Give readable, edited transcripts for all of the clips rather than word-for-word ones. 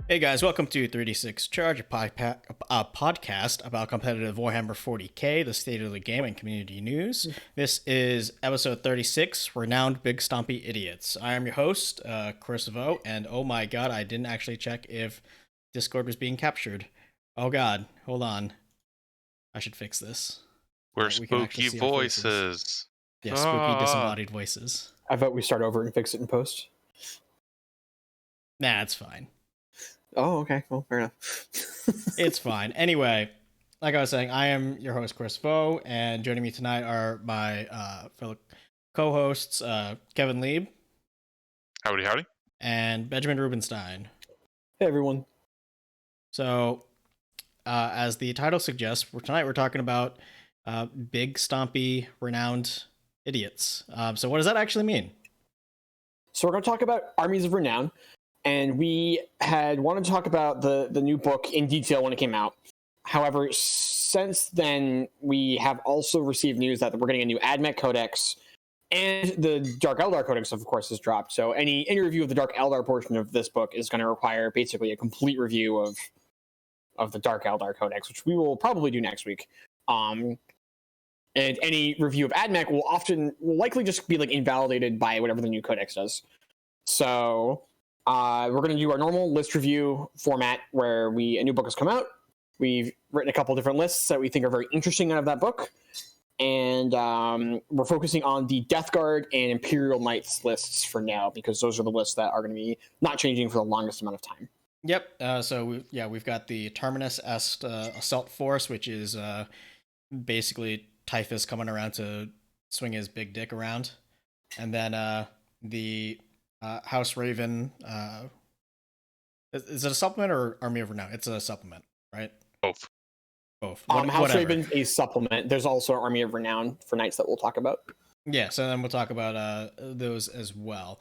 Hey guys, welcome to 3D6 Charge, a podcast about competitive Warhammer 40k, the state of the game, and community news. This is episode 36, Renowned Big Stompy Idiots. I am your host, Chris Vo, and oh my god, I didn't actually check if Discord was being captured. Oh god, hold on. I should fix this. We're spooky voices. Yeah, spooky disembodied voices. I vote we start over and fix it in post. Nah, it's fine. Oh, okay. Well, fair enough. It's fine. Anyway, like I was saying, I am your host, Chris Vo, and joining me tonight are my fellow co-hosts, Kevin Lieb. Howdy, howdy. And Benjamin Rubenstein. Hey, everyone. So, as the title suggests, tonight we're talking about big, stompy, renowned idiots. So what does that actually mean? So we're going to talk about Armies of Renown. And we had wanted to talk about the new book in detail when it came out. However, since then, we have also received news that we're getting a new AdMech Codex, and the Dark Eldar Codex, of course, has dropped. So any review of the Dark Eldar portion of this book is going to require basically a complete review of the Dark Eldar Codex, which we will probably do next week. And any review of AdMech will likely just be like invalidated by whatever the new Codex does. So we're going to do our normal list review format where a new book has come out. We've written a couple different lists that we think are very interesting out of that book. And we're focusing on the Death Guard and Imperial Knights lists for now, because those are the lists that are going to be not changing for the longest amount of time. Yep. So we've got the Terminus Est Assault Force, which is basically Typhus coming around to swing his big dick around. And then the House Raven, is it a supplement or Army of Renown? It's a supplement, right? Both. House Raven's a supplement. There's also Army of Renown for Knights that we'll talk about. Yeah, so then we'll talk about those as well.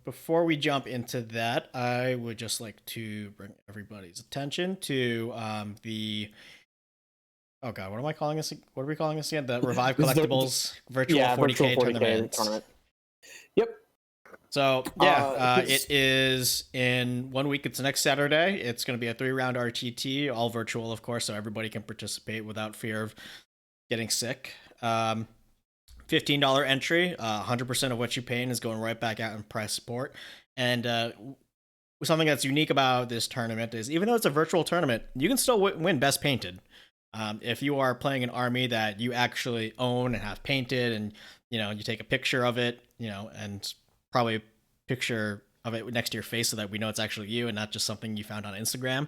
Before we jump into that, I would just like to bring everybody's attention to oh god, what am I calling this? What are we calling this again? The Revive Collectibles virtual 40K tournament. Yep. So it is in 1 week. It's next Saturday. It's going to be a 3-round RTT, all virtual, of course, so everybody can participate without fear of getting sick. $15 entry. 100% of what you pay in is going right back out in prize support. And something that's unique about this tournament is, even though it's a virtual tournament, you can still win Best Painted. If you are playing an army that you actually own and have painted, and you take a picture of it, and probably a picture of it next to your face so that we know it's actually you and not just something you found on Instagram.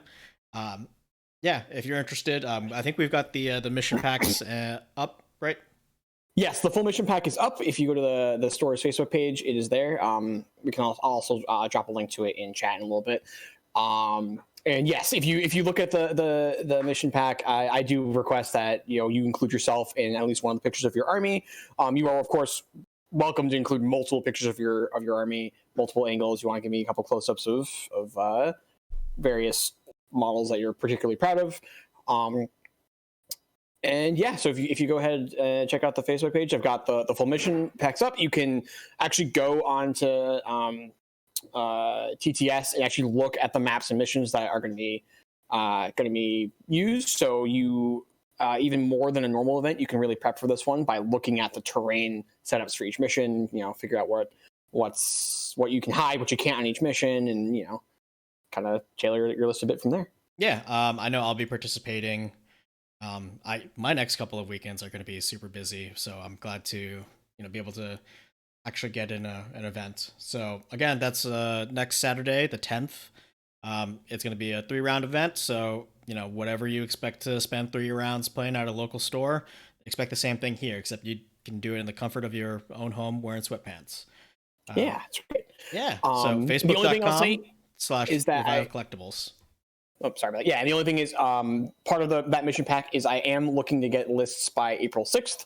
If you're interested, I think we've got the mission packs up, right? Yes, the full mission pack is up. If you go to the store's Facebook page, it is there. We can also drop a link to it in chat in a little bit. And yes, if you look at the mission pack, I do request that you include yourself in at least one of the pictures of your army. You are, of course, welcome to include multiple pictures of your army, multiple angles. You want to give me a couple close-ups of various models that you're particularly proud of. And yeah, so if you go ahead and check out the Facebook page, I've got the full mission packs up. You can actually go on to TTS and actually look at the maps and missions that are going to be used. So you even more than a normal event, you can really prep for this one by looking at the terrain setups for each mission. Figure out what you can hide, what you can't on each mission, and kind of tailor your list a bit from there. Yeah, I know I'll be participating. My next couple of weekends are going to be super busy, so I'm glad to be able to actually get in an event. So again, that's next Saturday, the 10th. It's going to be a 3-round event, so whatever you expect to spend 3 rounds playing at a local store, expect the same thing here, except you can do it in the comfort of your own home wearing sweatpants. Yeah, that's great. Yeah, so facebook.com/Revive Collectibles. Oh, sorry about that. Yeah, and the only thing is, part of that mission pack is I am looking to get lists by April 6th.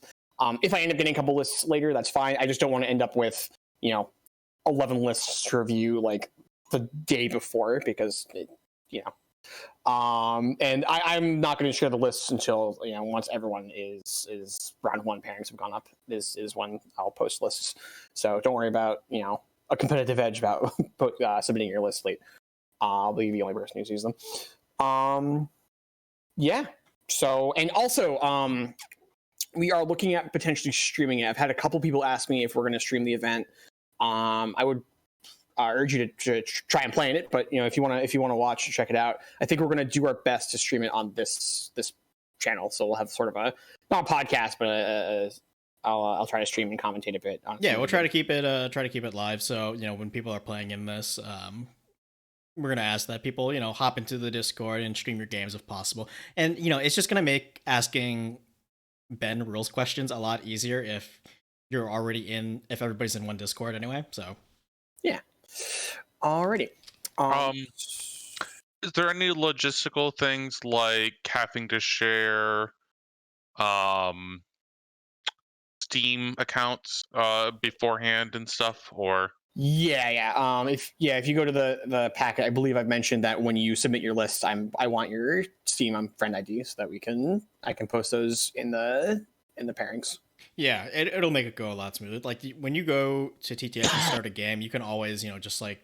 If I end up getting a couple lists later, that's fine. I just don't want to end up with 11 lists to review like the day before, because And I'm not going to share the lists until once everyone is round one pairings have gone up. This is when I'll post lists. So don't worry about a competitive edge about submitting your list late. I'll be the only person who sees them. Yeah. So, and also, we are looking at potentially streaming it. I've had a couple people ask me if we're going to stream the event. I would urge you to try and play in it, but if you want to watch, check it out. I think we're going to do our best to stream it on this channel. So we'll have sort of not a podcast, but I'll try to stream and commentate a bit. We'll try to keep it live. So when people are playing in this, we're going to ask that people, hop into the Discord and stream your games if possible. And, it's just going to make asking Ben rules questions a lot easier if you're already if everybody's in one Discord anyway. So, yeah. Alrighty. Is there any logistical things like having to share Steam accounts beforehand and stuff, or? Yeah. If you go to the packet, I believe I've mentioned that when you submit your list, I want your Steam friend ID so that I can post those in the pairings. Yeah, it'll make it go a lot smoother. Like when you go to TTS and start a game, you can always just like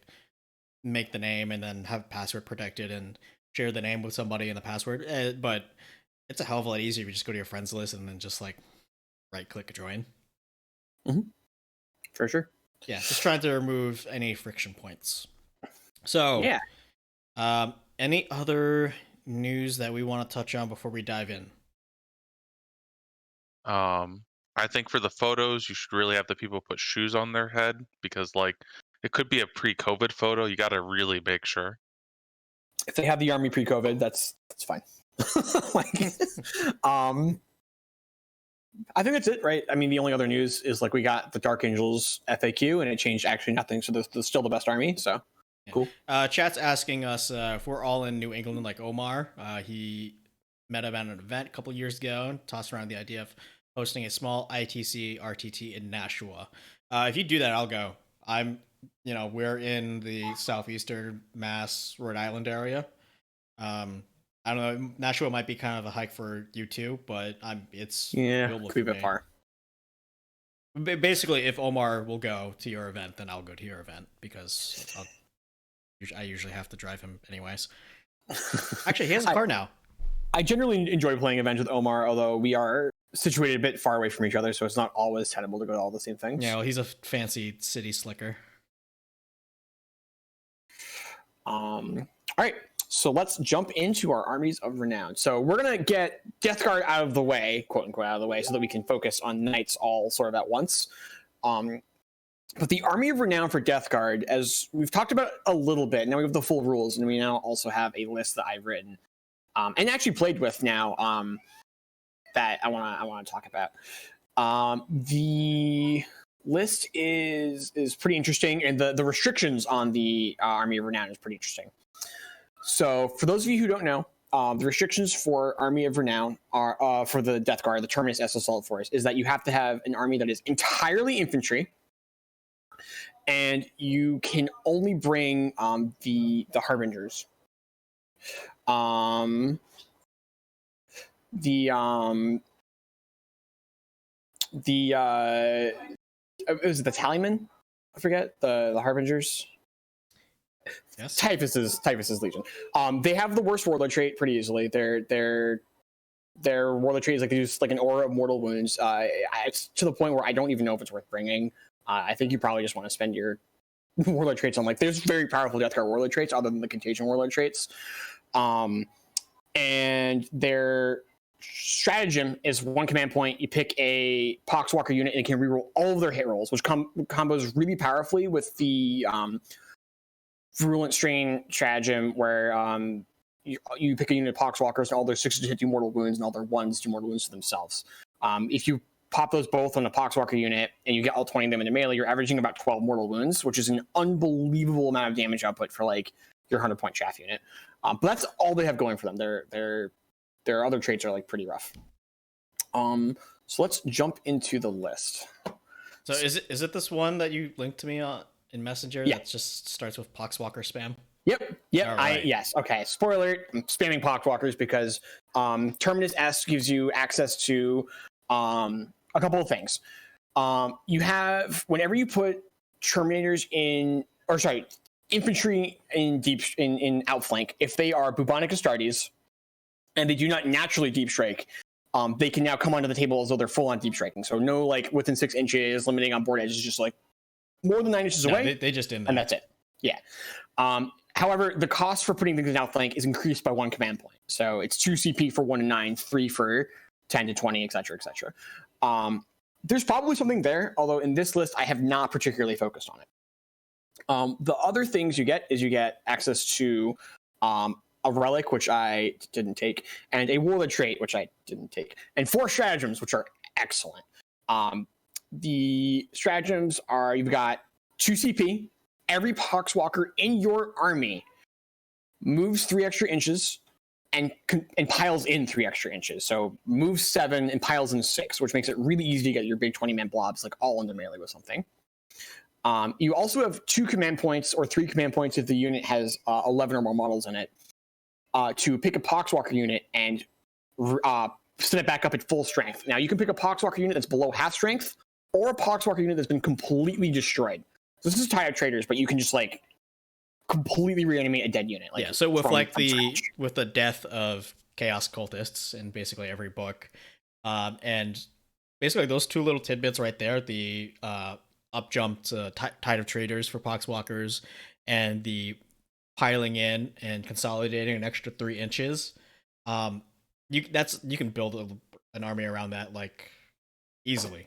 make the name and then have password protected and share the name with somebody and the password. But it's a hell of a lot easier if you just go to your friends list and then just like right click join. Mm-hmm. For sure. Yeah, just trying to remove any friction points. So, yeah. Any other news that we want to touch on before we dive in? I think for the photos, you should really have the people put shoes on their head because, like, it could be a pre-COVID photo. You got to really make sure. If they have the army pre-COVID, that's fine. I think that's it, right? I mean, the only other news is like we got the Dark Angels FAQ, and it changed actually nothing. So there's still the best army. So cool. Chat's asking us if we're all in New England like Omar. He met him at an event a couple years ago and tossed around the idea of hosting a small ITC RTT in Nashua. If you do that, I'll go. We're in the southeastern Mass, Rhode Island area. I don't know. Nashua might be kind of a hike for you too, but it's could be a bit far. Basically, if Omar will go to your event, then I'll go to your event because I usually have to drive him anyways. Actually, he has a car now. I generally enjoy playing events with Omar, although we are situated a bit far away from each other, so it's not always tenable to go to all the same things. Yeah, well, he's a fancy city slicker. All right. So let's jump into our armies of renown. So we're going to get Death Guard out of the way, quote unquote, out of the way, so that we can focus on knights all sort of at once. But the army of renown for Death Guard, as we've talked about a little bit, now we have the full rules, and we now also have a list that I've written and actually played with now that I want to talk about. The list is pretty interesting, and the restrictions on the army of renown is pretty interesting. So for those of you who don't know, the restrictions for Army of Renown are for the Death Guard, the Terminus S Assault Force, is that you have to have an army that is entirely infantry, and you can only bring the Harbingers. Was it the Tallyman? I forget the Harbingers. Yes. Typhus's Legion. They have the worst warlord trait pretty easily. Their warlord trait is like they use like an aura of mortal wounds. It's to the point where I don't even know if it's worth bringing. I think you probably just want to spend your warlord traits on there's very powerful Death Guard warlord traits other than the contagion warlord traits. And their stratagem is one command point. You pick a Poxwalker unit and it can reroll all of their hit rolls, which combos really powerfully with the Virulent Strain stratagem, where you pick a unit of Poxwalkers and all their 6s hit do mortal wounds and all their 1s do mortal wounds to themselves. If you pop those both on a Poxwalker unit and you get all 20 of them into melee, you're averaging about 12 mortal wounds, which is an unbelievable amount of damage output for like your 100-point chaff unit. But that's all they have going for them. Their other traits are like pretty rough. So let's jump into the list. So is it this one that you linked to me on in Messenger? Yeah. That just starts with Poxwalker spam? Yep. Right. Yes. Okay. Spoiler alert, I'm spamming Poxwalkers because Terminus S gives you access to a couple of things. You have, whenever you put Terminators in, or sorry, infantry in outflank, if they are bubonic Astartes and they do not naturally deep strike, they can now come onto the table as though they're full on deep striking. So no like within 6 inches, limiting on board edges, just like more than 9 inches away. They just didn't. And that's it. Yeah. However, the cost for putting things in outflank is increased by 1 command point. So it's 2 CP for 1 to 9, 3 for 10 to 20, etc., etc. There's probably something there, although in this list I have not particularly focused on it. The other things you get is you get access to a relic, which I didn't take, and a warlord trait, which I didn't take, and 4 stratagems, which are excellent. The stratagems are, you've got 2 CP. Every Poxwalker in your army moves 3 extra inches and piles in 3 extra inches. So moves 7 and piles in 6, which makes it really easy to get your big 20-man blobs like all into melee with something. You also have 2 command points or 3 command points if the unit has 11 or more models in it to pick a Poxwalker unit and set it back up at full strength. Now you can pick a Poxwalker unit that's below half strength or a Poxwalker unit that's been completely destroyed. This is tie-up traders, but you can just like completely reanimate a dead unit. Like, yeah. So with scratch. with the death of chaos cultists in basically every book, and basically those 2 little tidbits right there, the up jumped tide of traders for Poxwalkers and the piling in and consolidating an extra 3 inches. You can build an army around that like easily,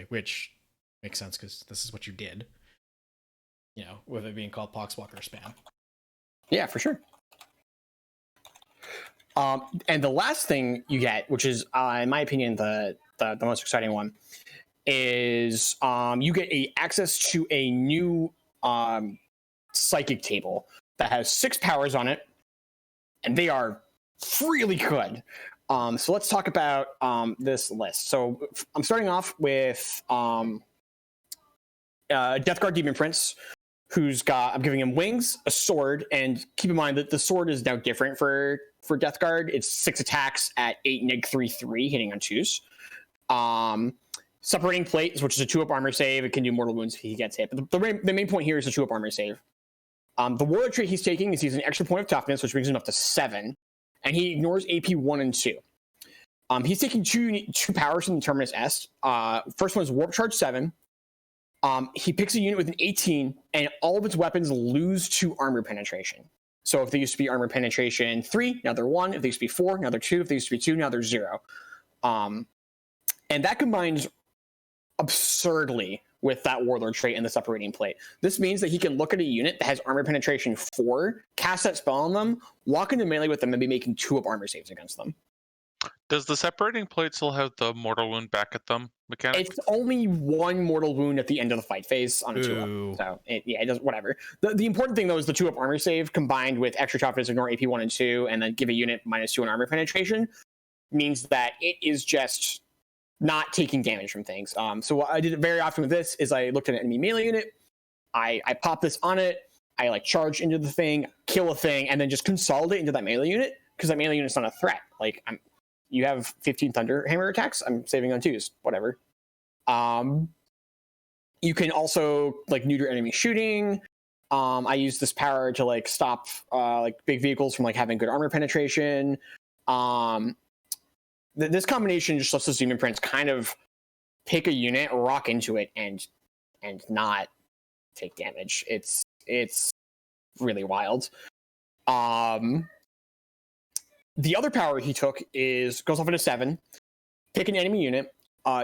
which makes sense because this is what you did. You know, with it being called Poxwalker spam. Yeah, for sure. And the last thing you get, which is, in my opinion, the most exciting one, is you get access to a new psychic table that has 6 powers on it, and they are really good. So let's talk about this list. So I'm starting off with Death Guard Demon Prince, I'm giving him wings, a sword, and keep in mind that the sword is now different for Death Guard. It's 6 attacks at 8 neg 3/3, hitting on 2s. Separating Plate, which is a 2-up armor save. It can do mortal wounds if he gets hit. But the main point here is a 2-up armor save. The warlord trait he's taking is he's an extra point of toughness, which brings him up to 7, and he ignores AP 1 and 2. He's taking two powers from the Terminus S. First one is Warp Charge 7. He picks a unit with an 18, and all of its weapons lose 2 armor penetration. So if they used to be armor penetration 3, now they're 1. If they used to be 4, now they're 2. If they used to be 2, now they're 0. And that combines absurdly with that warlord trait and the separating plate. This means that he can look at a unit that has armor penetration 4, cast that spell on them, walk into melee with them, and be making 2-up armor saves against them. Does the separating plate still have the mortal wound back at them mechanic? It's only 1 mortal wound at the end of the fight phase on a 2-up. So it does whatever. The important thing though is the 2-up armor save combined with extra toughness, ignore AP 1 and 2, and then give a unit -2 in armor penetration means that it is just not taking damage from things. So what I did very often with this is I looked at an enemy melee unit, I pop this on it, I like charge into the thing, kill a thing, and then just consolidate into that melee unit because that melee unit's not a threat. Like you have 15 Thunderhammer attacks, I'm saving on 2s, whatever. You can also like neuter enemy shooting. I use this power to like stop like big vehicles from like having good armor penetration. This combination just lets the Demon Prince kind of pick a unit, rock into it, and not take damage. It's really wild. The other power he took goes off into 7. Pick an enemy unit.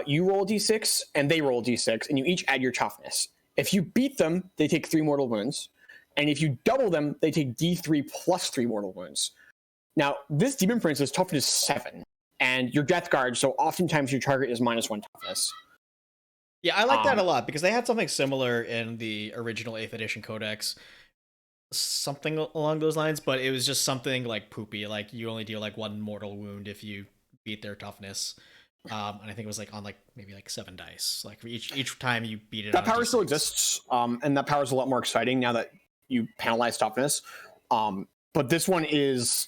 You roll d6 and they roll d6, and you each add your toughness. If you beat them, they take 3 mortal wounds, and if you double them, they take d3 plus 3 mortal wounds. Now, this Demon Prince is toughness 7, and your Death Guard, so oftentimes your target is -1 toughness. Yeah, I like that a lot because they had something similar in the original 8th edition codex. Something along those lines, but it was just something like poopy. Like you only deal like 1 mortal wound if you beat their toughness. And I think it was like on like maybe like 7 dice. Like for each time you beat it. That power still exists, and that power is a lot more exciting now that you penalize toughness. But this one is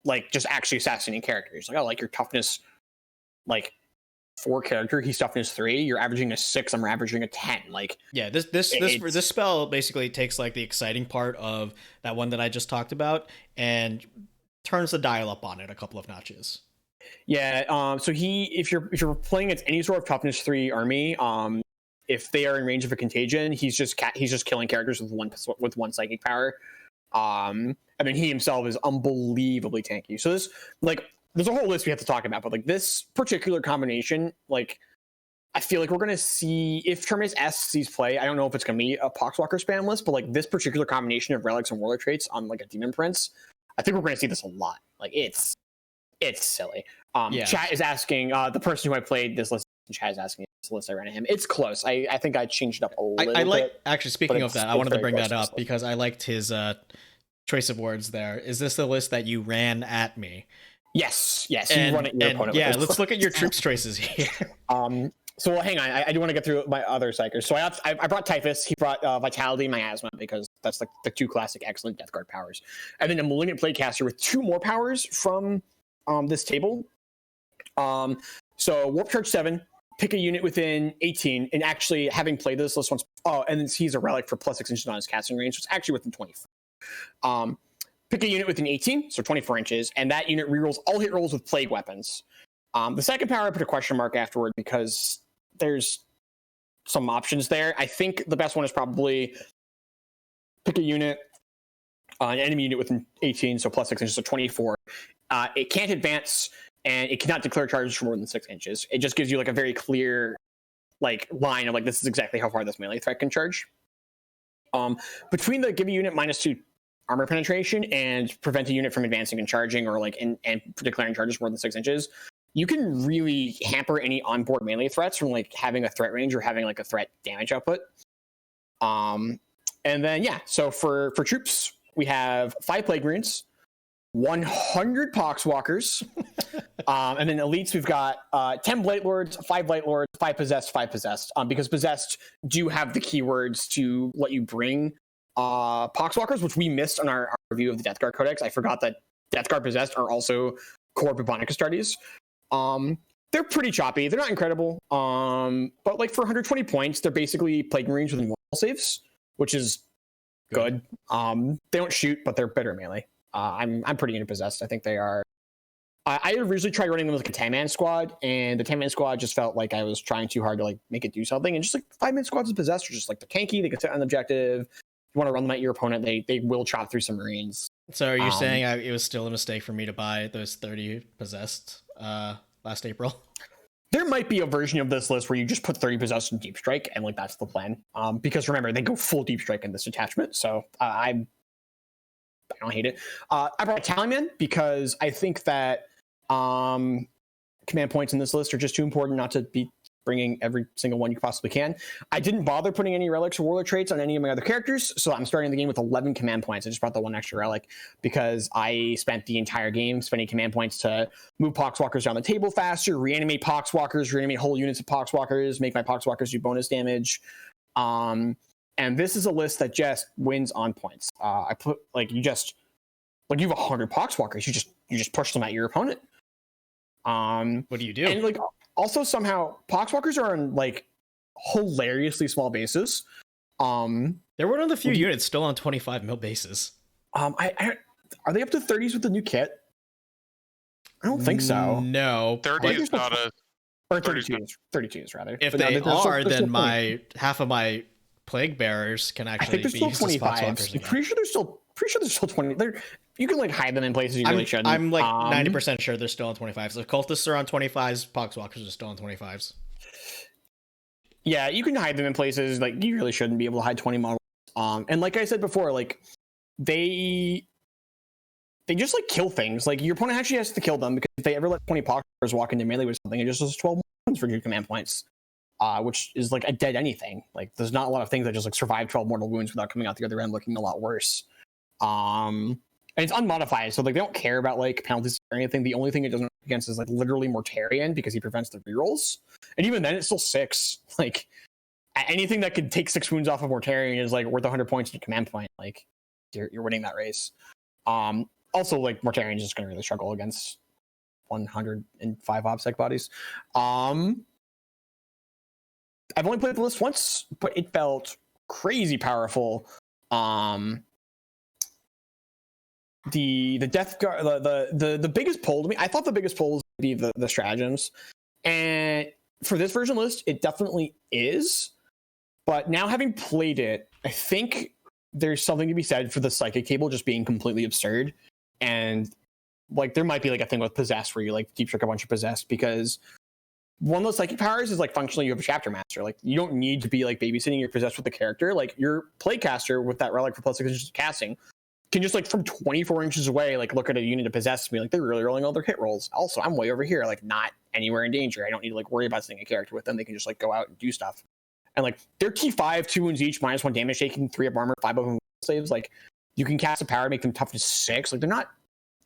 like just actually assassinating characters. Like, oh, like your toughness, like 4 character, he's toughness 3. You're averaging a 6. I'm averaging a 10. Like, yeah, this spell basically takes like the exciting part of that one that I just talked about and turns the dial up on it a couple of notches. Yeah. So if you're playing against any sort of toughness 3 army, if they are in range of a contagion, he's just killing characters with one psychic power. And then he himself is unbelievably tanky. So there's a whole list we have to talk about, but like this particular combination, like I feel like we're gonna see if Terminus S sees play. I don't know if it's gonna be a Poxwalker spam list, but like this particular combination of relics and warlord traits on like a demon prince, I think we're gonna see this a lot. Like it's silly. Chat is asking the person who I played this list. Chat is asking this list I ran at him. It's close. I think I changed it up a little I like bit. Actually, speaking of that, I wanted to bring that up because I liked his choice of words there. Is this the list that you ran at me? Yes. You run it your opponent. Yeah, let's look at your troops choices here. So hang on, I do want to get through my other psychers. So I brought Typhus, he brought Vitality, Miasma, because that's like the 2 classic excellent Death Guard powers. And then a Malignant Plaguecaster with 2 more powers from this table. So Warp Charge 7, pick a unit within 18, and actually having played this list once, and then he's a relic for +6 inches on his casting range, so it's actually within 24. Pick a unit within 18, so 24 inches, and that unit rerolls all hit rolls with plague weapons. The second power I put a question mark afterward because there's some options there. I think the best one is probably pick a unit, an enemy unit within 18, so +6 inches, so 24. It can't advance, and it cannot declare charges for more than 6 inches. It just gives you like a very clear like line of like this is exactly how far this melee threat can charge. Between the give a unit -2 armor penetration and prevent a unit from advancing and charging or like and declaring charges more than 6 inches, you can really hamper any onboard melee threats from like having a threat range or having like a threat damage output. And then so for troops we have 5 Plague Runes, 100 Poxwalkers, and then elites we've got 10 Blight Lords, 5 Blight Lords, 5 Possessed, 5 Possessed, because Possessed do have the keywords to let you bring Poxwalkers, which we missed on our review of the Death Guard Codex. I forgot that Death Guard Possessed are also core Bubonic Astartes. They're pretty choppy. They're not incredible, but like for 120 points, they're basically Plague Marines with normal saves, which is good. They don't shoot, but they're better melee. I'm pretty into Possessed. I think they are. I originally tried running them with a 10-man squad, and the 10-man squad just felt like I was trying too hard to like make it do something. And just like 5-man squads with Possessed are just like they're tanky. They can sit on the objective. You want to run them at your opponent, they will chop through some Marines. So are you saying it was still a mistake for me to buy those 30 Possessed last April? There might be a version of this list where you just put 30 Possessed in Deep Strike, and like that's the plan. Because remember, they go full Deep Strike in this attachment, so I don't hate it. I brought Tallyman because I think that command points in this list are just too important not to be bringing every single one you possibly can. I didn't bother putting any relics or warlord traits on any of my other characters, so I'm starting the game with 11 command points. I just brought the 1 extra relic because I spent the entire game spending command points to move Poxwalkers down the table faster, reanimate Poxwalkers, reanimate whole units of Poxwalkers, make my Poxwalkers do bonus damage. And this is a list that just wins on points. I put you have 100 Poxwalkers, you just push them at your opponent. What do you do? And also somehow Poxwalkers are on like hilariously small bases. They're one of the few units still on 25 mil bases. Are they up to 30s with the new kit? I don't think so. No, 30 is not a or 32s rather. If they are, then half of my plague bearers can actually be used as Poxwalkers. I'm pretty sure they're still 20. You can like hide them in places you really shouldn't. I'm like 90% sure they're still on 25s. The cultists are on 25s, Poxwalkers are still on 25s. Yeah, you can hide them in places like you really shouldn't be able to hide 20 models. And like I said before, like they just like kill things. Like your opponent actually has to kill them because if they ever let 20 Poxwalkers walk into melee with something, it just does 12 points for your command points. Which is like a dead anything. Like there's not a lot of things that just like survive 12 mortal wounds without coming out the other end looking a lot worse. And it's unmodified, so like they don't care about like penalties or anything. The only thing it doesn't against is like literally Mortarion because he prevents the rerolls. And even then it's still 6. Like anything that could take 6 wounds off of Mortarion is like worth 100 points to command point. Like you're winning that race. Also, like Mortarion is just going to really struggle against 105 OBSEC bodies. I've only played the list once, but it felt crazy powerful. The Death Guard, the biggest pull to me, I thought the biggest pull was be the stratagems, and for this version list, it definitely is. But now having played it, I think there's something to be said for the psychic table just being completely absurd, and like there might be like a thing with possessed where you like deep trick a bunch of possessed, because one of those psychic powers is like functionally you have a chapter master. Like you don't need to be like babysitting your possessed with the character. Like your playcaster with that relic for plus 6 inches of casting can just like from 24 inches away, like look at a unit of possessed and be like, they're really rolling all their hit rolls. Also, I'm way over here, like not anywhere in danger. I don't need to like worry about sending a character with them. They can just like go out and do stuff. And like they're T5, 2 wounds each, -1 damage taking, 3 of armor, 5 of them saves. Like you can cast a power, make them toughness 6. Like they're not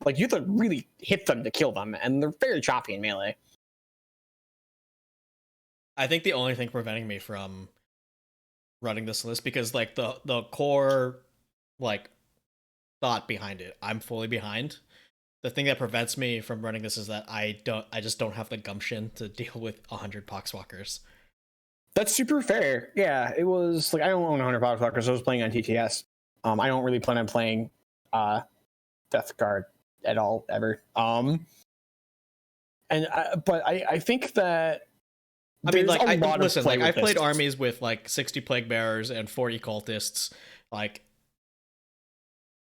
like, you have to really hit them to kill them, and they're very choppy in melee. I think the only thing preventing me from running this list, because like the core like thought behind it, I'm fully behind. The thing that prevents me from running this is that I just don't have the gumption to deal with 100 Poxwalkers. That's super fair. Yeah, it was like I don't own 100 Poxwalkers. I was playing on TTS. I don't really plan on playing Death Guard at all ever. But I think that I mean, like, I've played this. armies with like 60 plague bearers and 40 cultists. Like,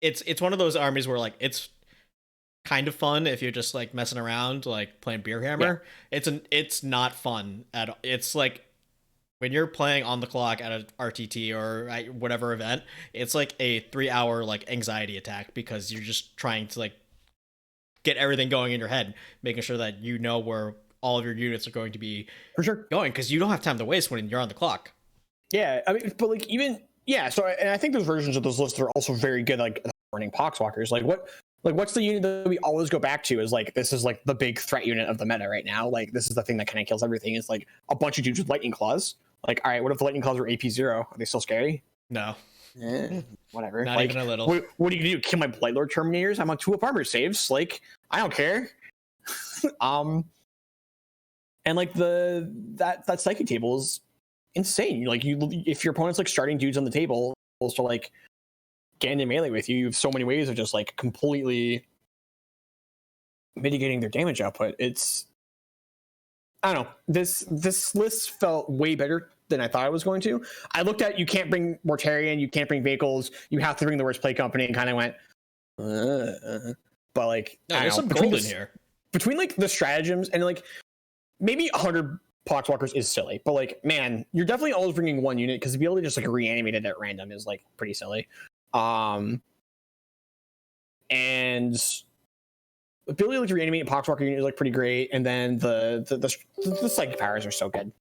it's one of those armies where like it's kind of fun if you're just like messing around, like playing Beer Hammer. Yeah. It's not fun at all. It's like when you're playing on the clock at a RTT or at whatever event, it's like a 3-hour like anxiety attack, because you're just trying to like get everything going in your head, making sure that you know where all of your units are going to be for sure going, because you don't have time to waste when you're on the clock. Yeah, I mean, but like even so, and I think those versions of those lists are also very good, like running Poxwalkers. What's the unit that we always go back to is like, this is like the big threat unit of the meta right now. Like this is the thing that kind of kills everything. It's like a bunch of dudes with lightning claws. Like, all right, what if the lightning claws were AP 0? Are they still scary? No. Whatever. Not like, even a little. What are you gonna do? Kill my Blightlord Terminators? I'm on 2 up armor saves. Like, I don't care. And like that psychic table is insane. Like if your opponent's like starting dudes on the table, to like get into melee with you, you have so many ways of just like completely mitigating their damage output. It's, I don't know. This list felt way better than I thought it was going to. I looked at, you can't bring Mortarion, you can't bring vehicles, you have to bring the worst play company, and kind of went, but like, no, there's some gold in here. Between like the stratagems and like maybe 100 Poxwalkers is silly, but like, man, you're definitely always bringing one unit, because to be able to just like reanimate it at random is like pretty silly. And the ability to like reanimate a Poxwalker unit is like pretty great, and then the psychic powers are so good.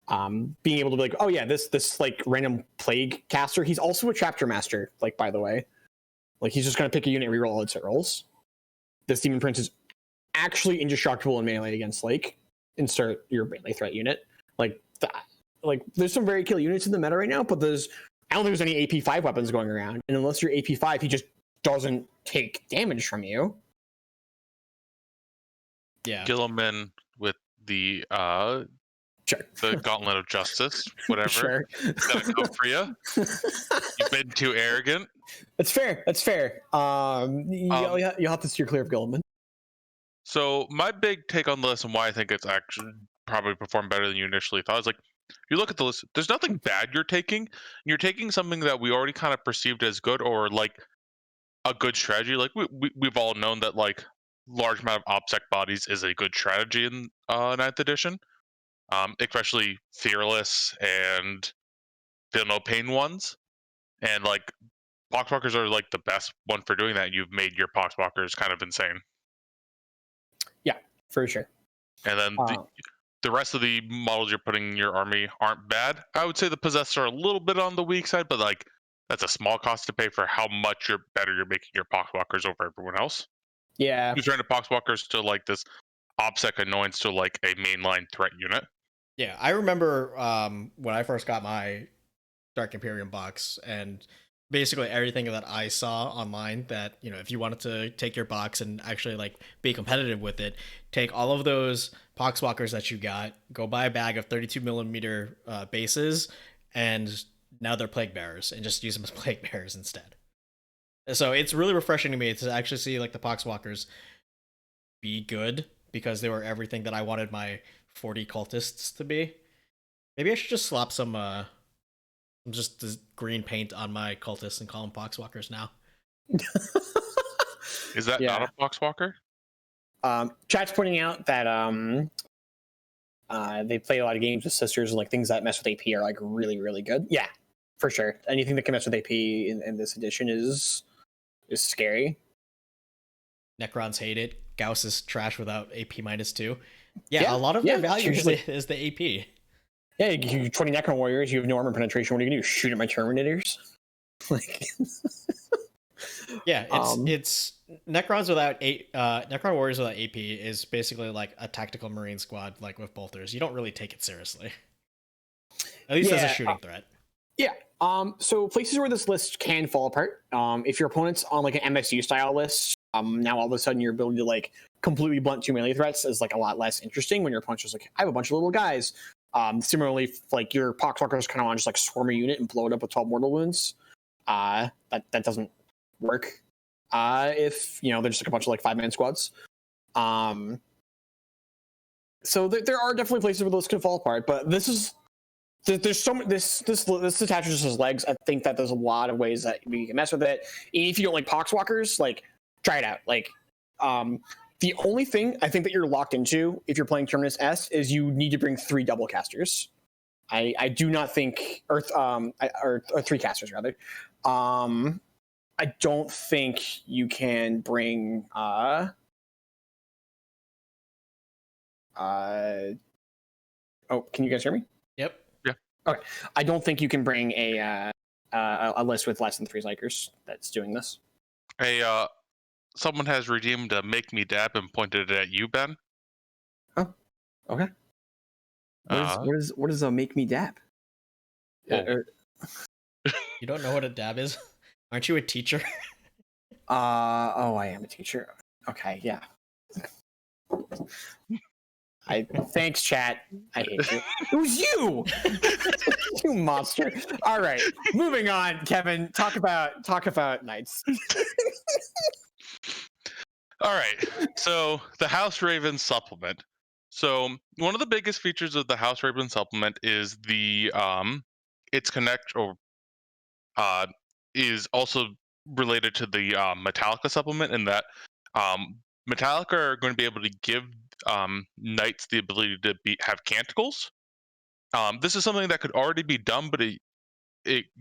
Being able to be like, oh yeah, this like random plague caster, he's also a chapter master, like, by the way. Like, he's just gonna pick a unit and reroll all its hit rolls. This Demon Prince is actually indestructible in melee against like insert your melee threat unit. Like that, like there's some very kill units in the meta right now, but I don't think there's any AP 5 weapons going around, and unless you're AP 5, he just doesn't take damage from you. Yeah, Gilliman with the sure. The Gauntlet of Justice, whatever. Sure. It's gotta go for you. You've been too arrogant. That's fair. You'll have to steer clear of Gilliman. So my big take on the list and why I think it's actually probably performed better than you initially thought is like, you look at the list, there's nothing bad you're taking. You're taking something that we already kind of perceived as good, or like a good strategy. Like we've all known that like large amount of OPSEC bodies is a good strategy in 9th edition. Especially Fearless and Feel No Pain ones. And like Poxwalkers are like the best one for doing that. You've made your Poxwalkers kind of insane. Yeah, for sure. And then the rest of the models you're putting in your army aren't bad. I would say the Possessors are a little bit on the weak side, but like that's a small cost to pay for how much you're making your Poxwalkers over everyone else. Yeah. You turn the Poxwalkers to like this OPSEC annoyance to like a mainline threat unit. Yeah, I remember when I first got my Dark Imperium box, and basically everything that I saw online that, if you wanted to take your box and actually like be competitive with it, take all of those poxwalkers that you got, go buy a bag of 32 millimeter bases, and now they're plague bearers, and just use them as plague bearers instead. So it's really refreshing to me to actually see like the poxwalkers be good, because they were everything that I wanted my 40 cultists to be. Maybe I should just slap some just this green paint on my cultists and call them poxwalkers now. Is that not a Poxwalker? Chat's pointing out that they play a lot of games with sisters, and like things that mess with AP are like really, really good. Yeah, for sure. Anything that can mess with AP in this edition is scary. Necrons hate it. Gauss is trash without AP -2. Yeah, a lot of their value is the AP. Yeah, you 20 Necron warriors, you have no armor penetration. What are you gonna do? Shoot at my Terminators? Like, yeah, it's Necrons without Necron warriors without AP is basically like a tactical Marine squad, like with bolters. You don't really take it seriously, at least as a shooting threat. Yeah. So places where this list can fall apart. If your opponent's on like an MSU style list, now all of a sudden your ability to like completely blunt 2 melee threats is like a lot less interesting when your opponent's just like, I have a bunch of little guys. Similarly, like your Poxwalker is kind of on just like swarm a unit and blow it up with 12 mortal wounds. That doesn't work. If they're just like a bunch of like 5-man squads. So there are definitely places where those can fall apart, but there's so much. This attaches just his legs. I think that there's a lot of ways that we can mess with it. If you don't like Poxwalkers, like try it out. Like, the only thing I think that you're locked into if you're playing Terminus S is you need to bring 3 double casters. I do not think, or 3 casters rather. I don't think you can bring oh, can you guys hear me? Yep. Yeah. Okay. I don't think you can bring a list with less than 3 Psykers that's doing this. Hey, someone has redeemed a Make Me Dab and pointed it at you, Ben. Oh, okay. What is a Make Me Dab? You don't know what a dab is? Aren't you a teacher? I am a teacher. Okay, yeah. Thanks, chat. I hate you. It was you, you monster. All right, moving on. Kevin, talk about knights. All right, so the House Raven supplement. So one of the biggest features of the House Raven supplement is the its connect or is also related to the Metallica supplement, in that Metallica are going to be able to give knights the ability to have canticles. This is something that could already be done, but it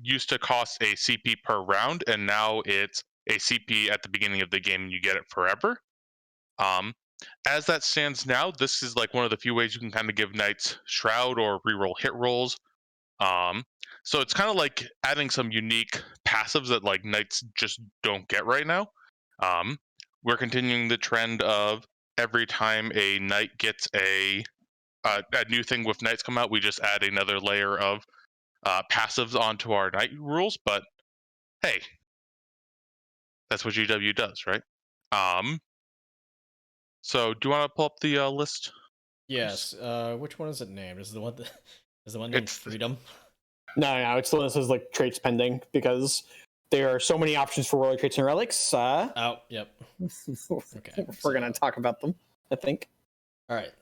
used to cost a CP per round, and now it's a CP at the beginning of the game, and you get it forever. As that stands now, this is like one of the few ways you can kind of give knights shroud or reroll hit rolls. So it's kind of like adding some unique passives that like knights just don't get right now. We're continuing the trend of every time a knight gets a new thing with knights come out, we just add another layer of passives onto our knight rules. But hey, that's what GW does, right? So do you want to pull up the list? Yes. Which one is it named? Is the one named Freedom? No, it's the one that says like traits pending, because there are so many options for royal traits and relics. Oh, yep. Okay, we're gonna talk about them, I think. All right.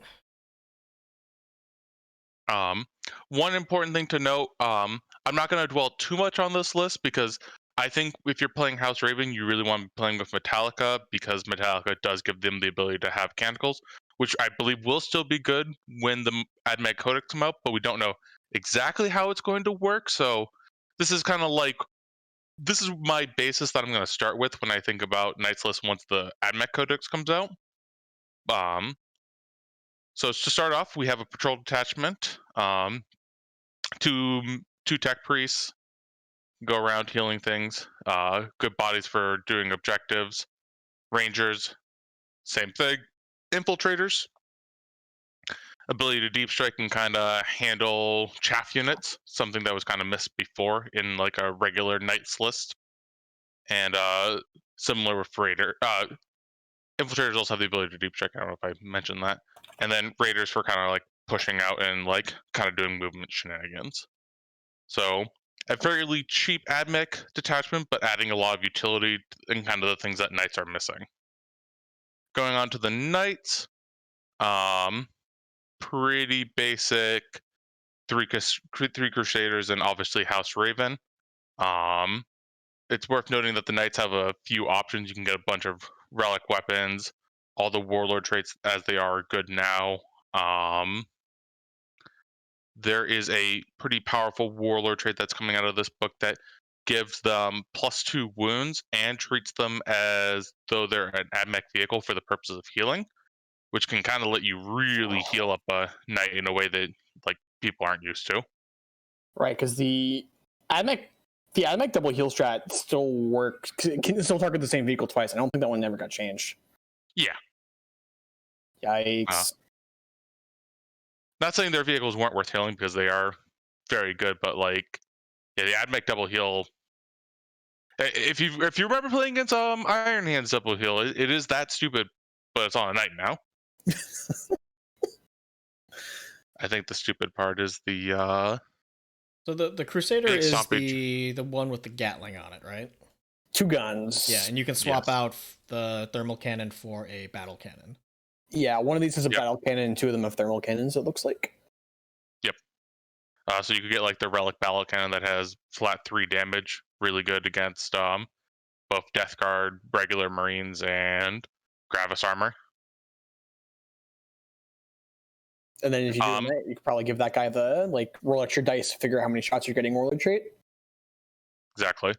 One important thing to note, I'm not going to dwell too much on this list, because I think if you're playing House Raven, you really want to be playing with Metallica, because Metallica does give them the ability to have canticles, which I believe will still be good when the AdMag Codex come out, but we don't know exactly how it's going to work. So this is kind of like, this is my basis that I'm going to start with when I think about Knights list once the AdMag Codex comes out. So to start off, we have a patrol detachment, two tech priests, go around healing things, good bodies for doing objectives, rangers, same thing, infiltrators, ability to deep strike and kind of handle chaff units, something that was kind of missed before in like a regular Knights list. And similar with Raider. Infiltrators also have the ability to deep strike. I don't know if I mentioned that. And then Raiders for kind of like pushing out and like kind of doing movement shenanigans. So a fairly cheap AdMech detachment, but adding a lot of utility and kind of the things that Knights are missing. Going on to the Knights, pretty basic three Crusaders and obviously House Raven. It's worth noting that the Knights have a few options. You can get a bunch of relic weapons. All the Warlord traits as they are good now. There is a pretty powerful Warlord trait that's coming out of this book that gives them +2 wounds and treats them as though they're an AdMech vehicle for the purposes of healing, which can kind of let you really heal up a Knight in a way that like people aren't used to. Right, because the AdMech double heal strat still works. It can still target the same vehicle twice. I don't think that one never got changed. Yeah. Yikes. Not saying their vehicles weren't worth healing because they are very good, but like, yeah, the AdMech double heal. If you remember playing against Iron Hands double heal, it is that stupid, but it's on a Knight now. I think the stupid part is the So the Crusader is Stompy. the one with the Gatling on it, right? 2 guns. Yeah, and you can swap out the thermal cannon for a battle cannon. Yeah, one of these is a battle cannon and 2 of them have thermal cannons, it looks like. Yep. So you could get like the relic battle cannon that has flat 3 damage, really good against both Death Guard, regular Marines, and Gravis armor. And then if you do that, you could probably give that guy the like roll out your dice, figure out how many shots you're getting Warlord trait. Exactly.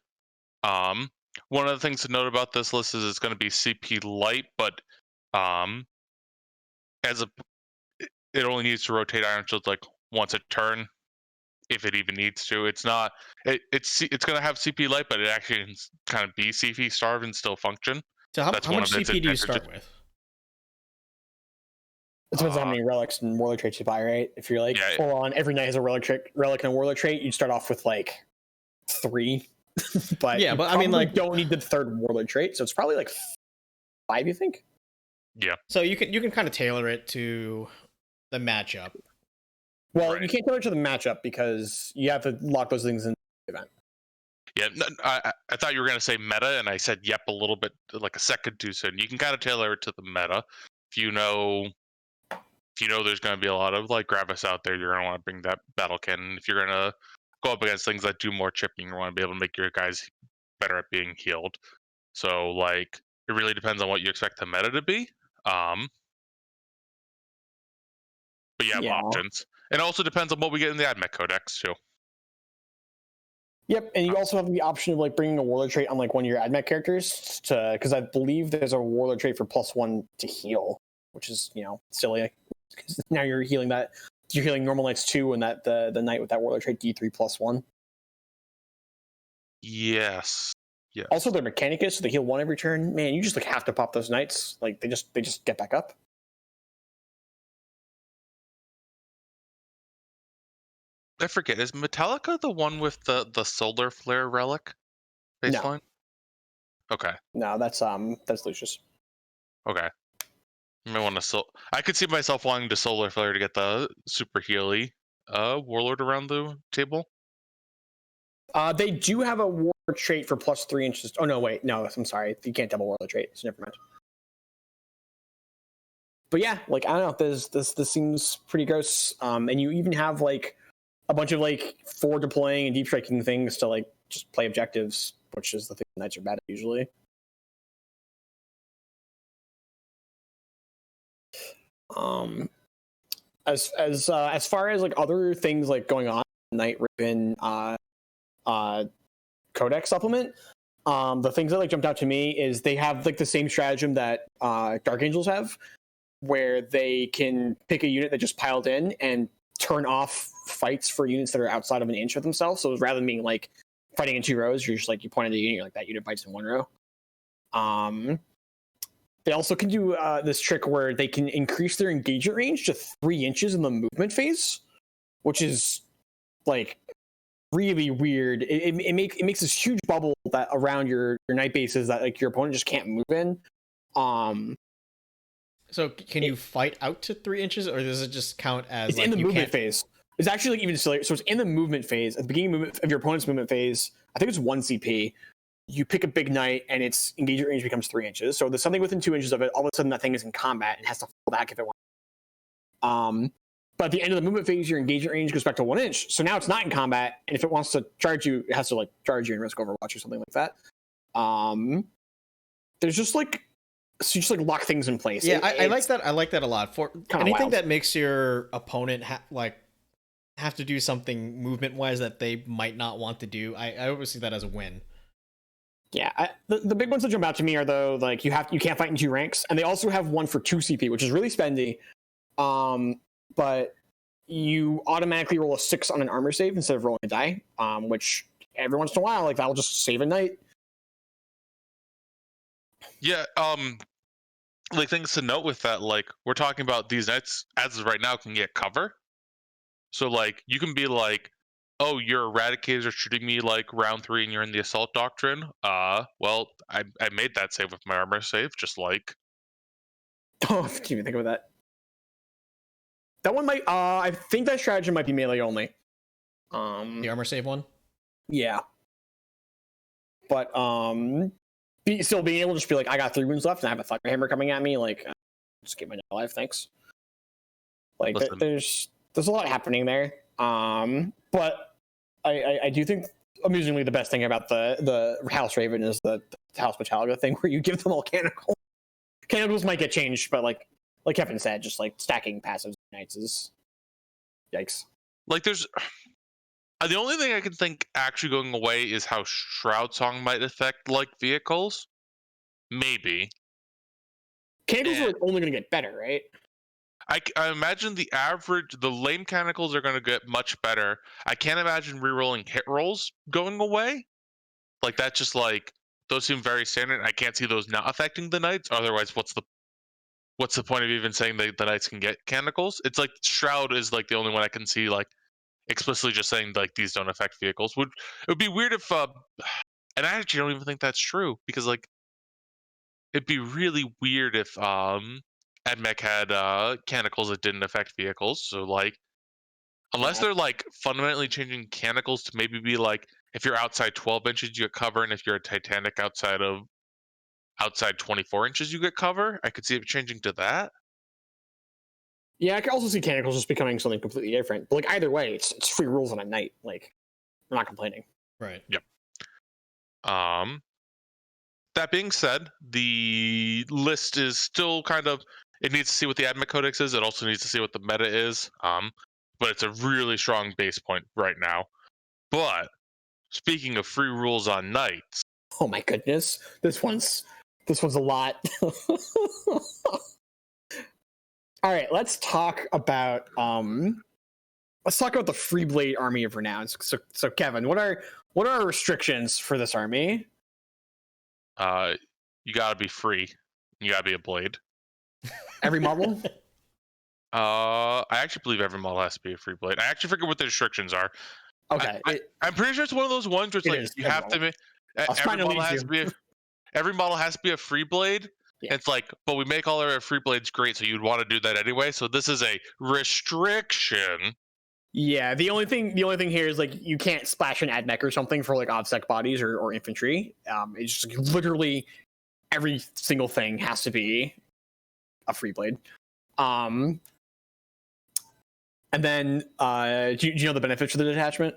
One of the things to note about this list is it's going to be CP light, but it only needs to rotate Iron Shields like once a turn, if it even needs to. It's not. It's going to have CP light, but it actually can kind of be CP starve and still function. So how much CP do you start with? It depends on how many relics and Warlord traits you buy, right? If you're like full on, every Knight has a relic and a Warlord trait, you'd start off with like 3. But yeah, but I mean, like, don't need the 3rd Warlord trait, so it's probably like 5, you think? Yeah. So you can kind of tailor it to the matchup. Well, you can't tailor it to the matchup because you have to lock those things in the event. Yeah, I thought you were going to say meta, and I said yep a little bit, like a second too soon. You can kind of tailor it to the meta. If you know there's going to be a lot of like Gravis out there, you're going to want to bring that battle cannon. If you're going to go up against things that do more chipping, you want to be able to make your guys better at being healed. So like, it really depends on what you expect the meta to be. But you have options. It also depends on what we get in the AdMech Codex too. Yep, and you also have the option of like bringing a Warlord trait on like one of your AdMech characters to, because I believe there's a Warlord trait for +1 to heal, which is silly because now you're healing normal Knights 2 and that the Knight with that Warlord trait D3 +1. Yes. Yes. Also, they're Mechanicus, so they heal 1 every turn. Man, you just like have to pop those Knights. Like they just get back up. I forget, is Metallica the one with the solar flare relic baseline? No. Okay. No, that's Lucius. Okay. I could see myself wanting to solar flare to get the super healy Warlord around the table. They do have a Warlord trait for +3 inches. Oh no, wait, no, I'm sorry. You can't double Warlord trait, so never mind. But yeah, like I don't know, this seems pretty gross. And you even have like a bunch of like forward deploying and deep striking things to like just play objectives, which is the thing Knights are bad at usually. As far as like other things like going on, Knight Raven Codex supplement, the things that like jumped out to me is they have like the same stratagem that Dark Angels have, where they can pick a unit that just piled in and turn off fights for units that are outside of an inch of themselves. So rather than being like fighting in 2 rows, you're just like, you point at a unit, you're like, that unit fights in 1 row. They also can do this trick where they can increase their engagement range to 3 inches in the movement phase, which is like really weird. It makes this huge bubble that around your night bases that like your opponent just can't move in. So can you fight out to 3 inches, or does it just count as it's like in the you movement can't... phase? It's actually like even sillier. So it's in the movement phase at the beginning of your opponent's movement phase. I think it's 1 CP. You pick a big knight and its engagement range becomes 3 inches. So there's something within 2 inches of it. All of a sudden, that thing is in combat and has to fall back if it wants. But at the end of the movement phase, your engagement range goes back to 1 inch. So now it's not in combat, and if it wants to charge you, it has to like charge you and risk Overwatch or something like that. There's just like so you just like lock things in place. Yeah, I like that. I like that a lot. For anything wild. that makes your opponent have to do something movement wise that they might not want to do, I always see that as a win. Yeah, the big ones that jump out to me are though like you can't fight in 2 ranks, and they also have one for 2 CP, which is really spendy. But you automatically roll a 6 on an armor save instead of rolling a die, which every once in a while, like that'll just save a knight. Yeah, like things to note with that, like we're talking about these knights as of right now can get cover. So like you can be like, oh, your eradicators are shooting me like round 3 and you're in the assault doctrine. Well, I made that save with my armor save, just like. Oh, I didn't even think about that. That one might. I think that strategy might be melee only. The armor save one. Yeah. But still being able to just be like, I got 3 wounds left and I have a thunder hammer coming at me. Like, just keep my life, thanks. Like, there's a lot happening there. But I do think amusingly the best thing about the House Raven is the House Metallica thing, where you give them all canonical. Canonicals might get changed, but like Kevin said, just like stacking passives knights is yikes. Like there's the only thing I can think actually going away is how Shroud Song might affect like vehicles. Maybe. Canonicals are only going to get better, right? I imagine the lame mechanicals are going to get much better. I can't imagine rerolling hit rolls going away. Like that's just like those seem very standard. I can't see those not affecting the knights. Otherwise, what's the point of even saying that the knights can get mechanicals? It's like Shroud is like the only one I can see like explicitly just saying like these don't affect vehicles. It would be weird if and I actually don't even think that's true, because like it'd be really weird if Admech had mechanicals that didn't affect vehicles. So like unless they're like fundamentally changing mechanicals to maybe be like if you're outside 12 inches you get cover, and if you're a Titanic outside 24 inches you get cover, I could see it changing to that. Yeah, I can also see Canonicals just becoming something completely different. But like either way, it's free rules on a night. Like, I'm not complaining. Right. Yep. That being said, the list is still kind of, it needs to see what the Admech Codex is. It also needs to see what the meta is. But it's a really strong base point right now. But speaking of free rules on knights. Oh my goodness, this one's a lot. All right, let's talk about the Freeblade Army of Renown. So Kevin, what are our restrictions for this army? You gotta be free. You gotta be a blade. Every model? I actually believe every model has to be a free blade. I actually forget what the restrictions are. Okay, I'm pretty sure it's one of those ones where it's like you have to make every model has to be a free blade. Yeah. It's like, but we make all our free blades great, so you'd want to do that anyway. So this is a restriction. Yeah, the only thing here is like you can't splash an admech or something for like obsec bodies or infantry. It's just literally every single thing has to be a free blade. And then do you know the benefits for the detachment?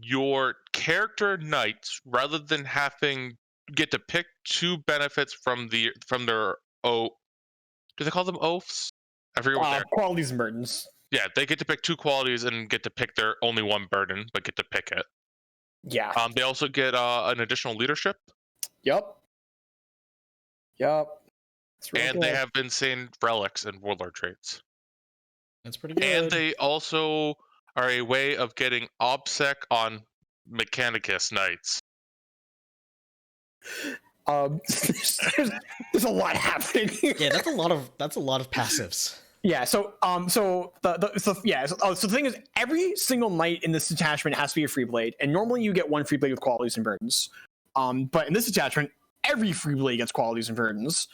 Your character knights, rather than get to pick 2 benefits from their do they call them oaths? I forget what qualities and burdens. Yeah, they get to pick 2 qualities and get to pick their only 1 burden, but get to pick it. Yeah. They also get an additional leadership. Yep. Really and good. They have insane relics and warlord traits. That's pretty good. And they also are a way of getting obsec on Mechanicus knights. There's a lot happening here. Yeah, that's a lot of passives. Yeah, so the thing is, every single knight in this attachment has to be a free blade, and normally you get one free blade with qualities and burdens. But in this attachment, every free blade gets qualities and burdens,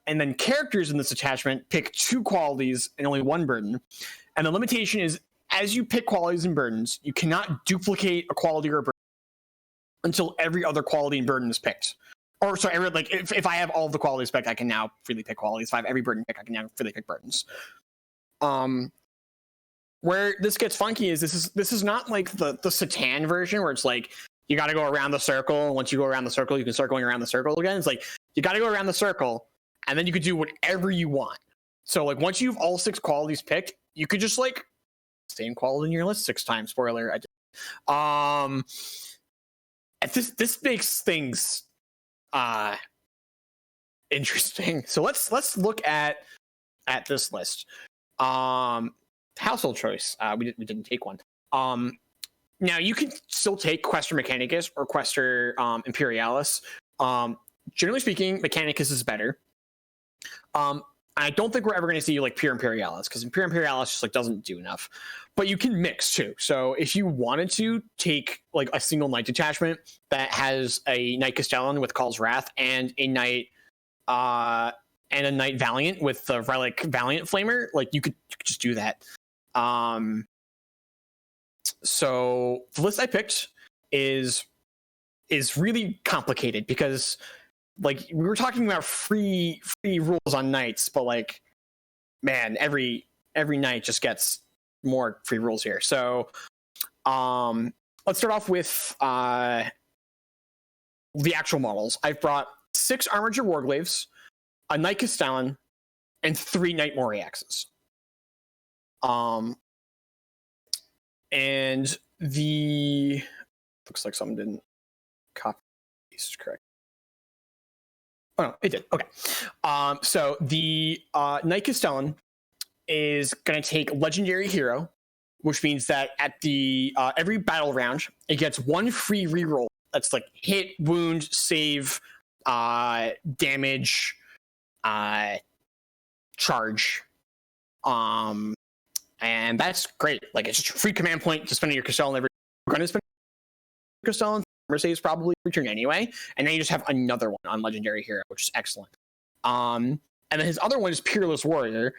and then characters in this attachment pick 2 qualities and only 1 burden. And the limitation is, as you pick qualities and burdens, you cannot duplicate a quality or a burden until every other quality and burden is picked. Or sorry, like if I have all of the qualities picked, I can now freely pick qualities. If I have every burden picked, I can now freely pick burdens. Where this gets funky is this is not like the Satan version where it's like you got to go around the circle, and once you go around the circle, you can start going around the circle again. It's like you got to go around the circle, and then you could do whatever you want. So like once you have all 6 qualities picked, you could just like same quality in your list 6 times. Spoiler. This makes things interesting. So let's look at this list. Household choice. We didn't take one. Now you can still take Questor Mechanicus or Questor Imperialis. Generally speaking, Mechanicus is better. I don't think we're ever going to see like pure Imperialis, because pure Imperialis just like doesn't do enough. But you can mix too. So if you wanted to take like a single knight detachment that has a Knight Castellan with Call's Wrath and a Knight Valiant with the Relic Valiant Flamer, like you could just do that. So the list I picked is really complicated because like we were talking about free rules on knights, but like man, every knight just gets more free rules here. So let's start off with the actual models. I've brought 6 Armiger Warglaves, a Knight Castellan, and 3 Knight Moriaxes. And the looks like someone didn't copy these correct. Oh no, it did. Okay. So the Knight Castellan is going to take Legendary Hero, which means that at the every battle round it gets 1 free reroll. That's like hit, wound, save, damage, charge. And that's great. Like it's just a free command point to spend your Castellan every. We're going to spend Castellan. Saves probably return anyway, and then you just have another one on Legendary Hero, which is excellent. And then his other one is Peerless Warrior.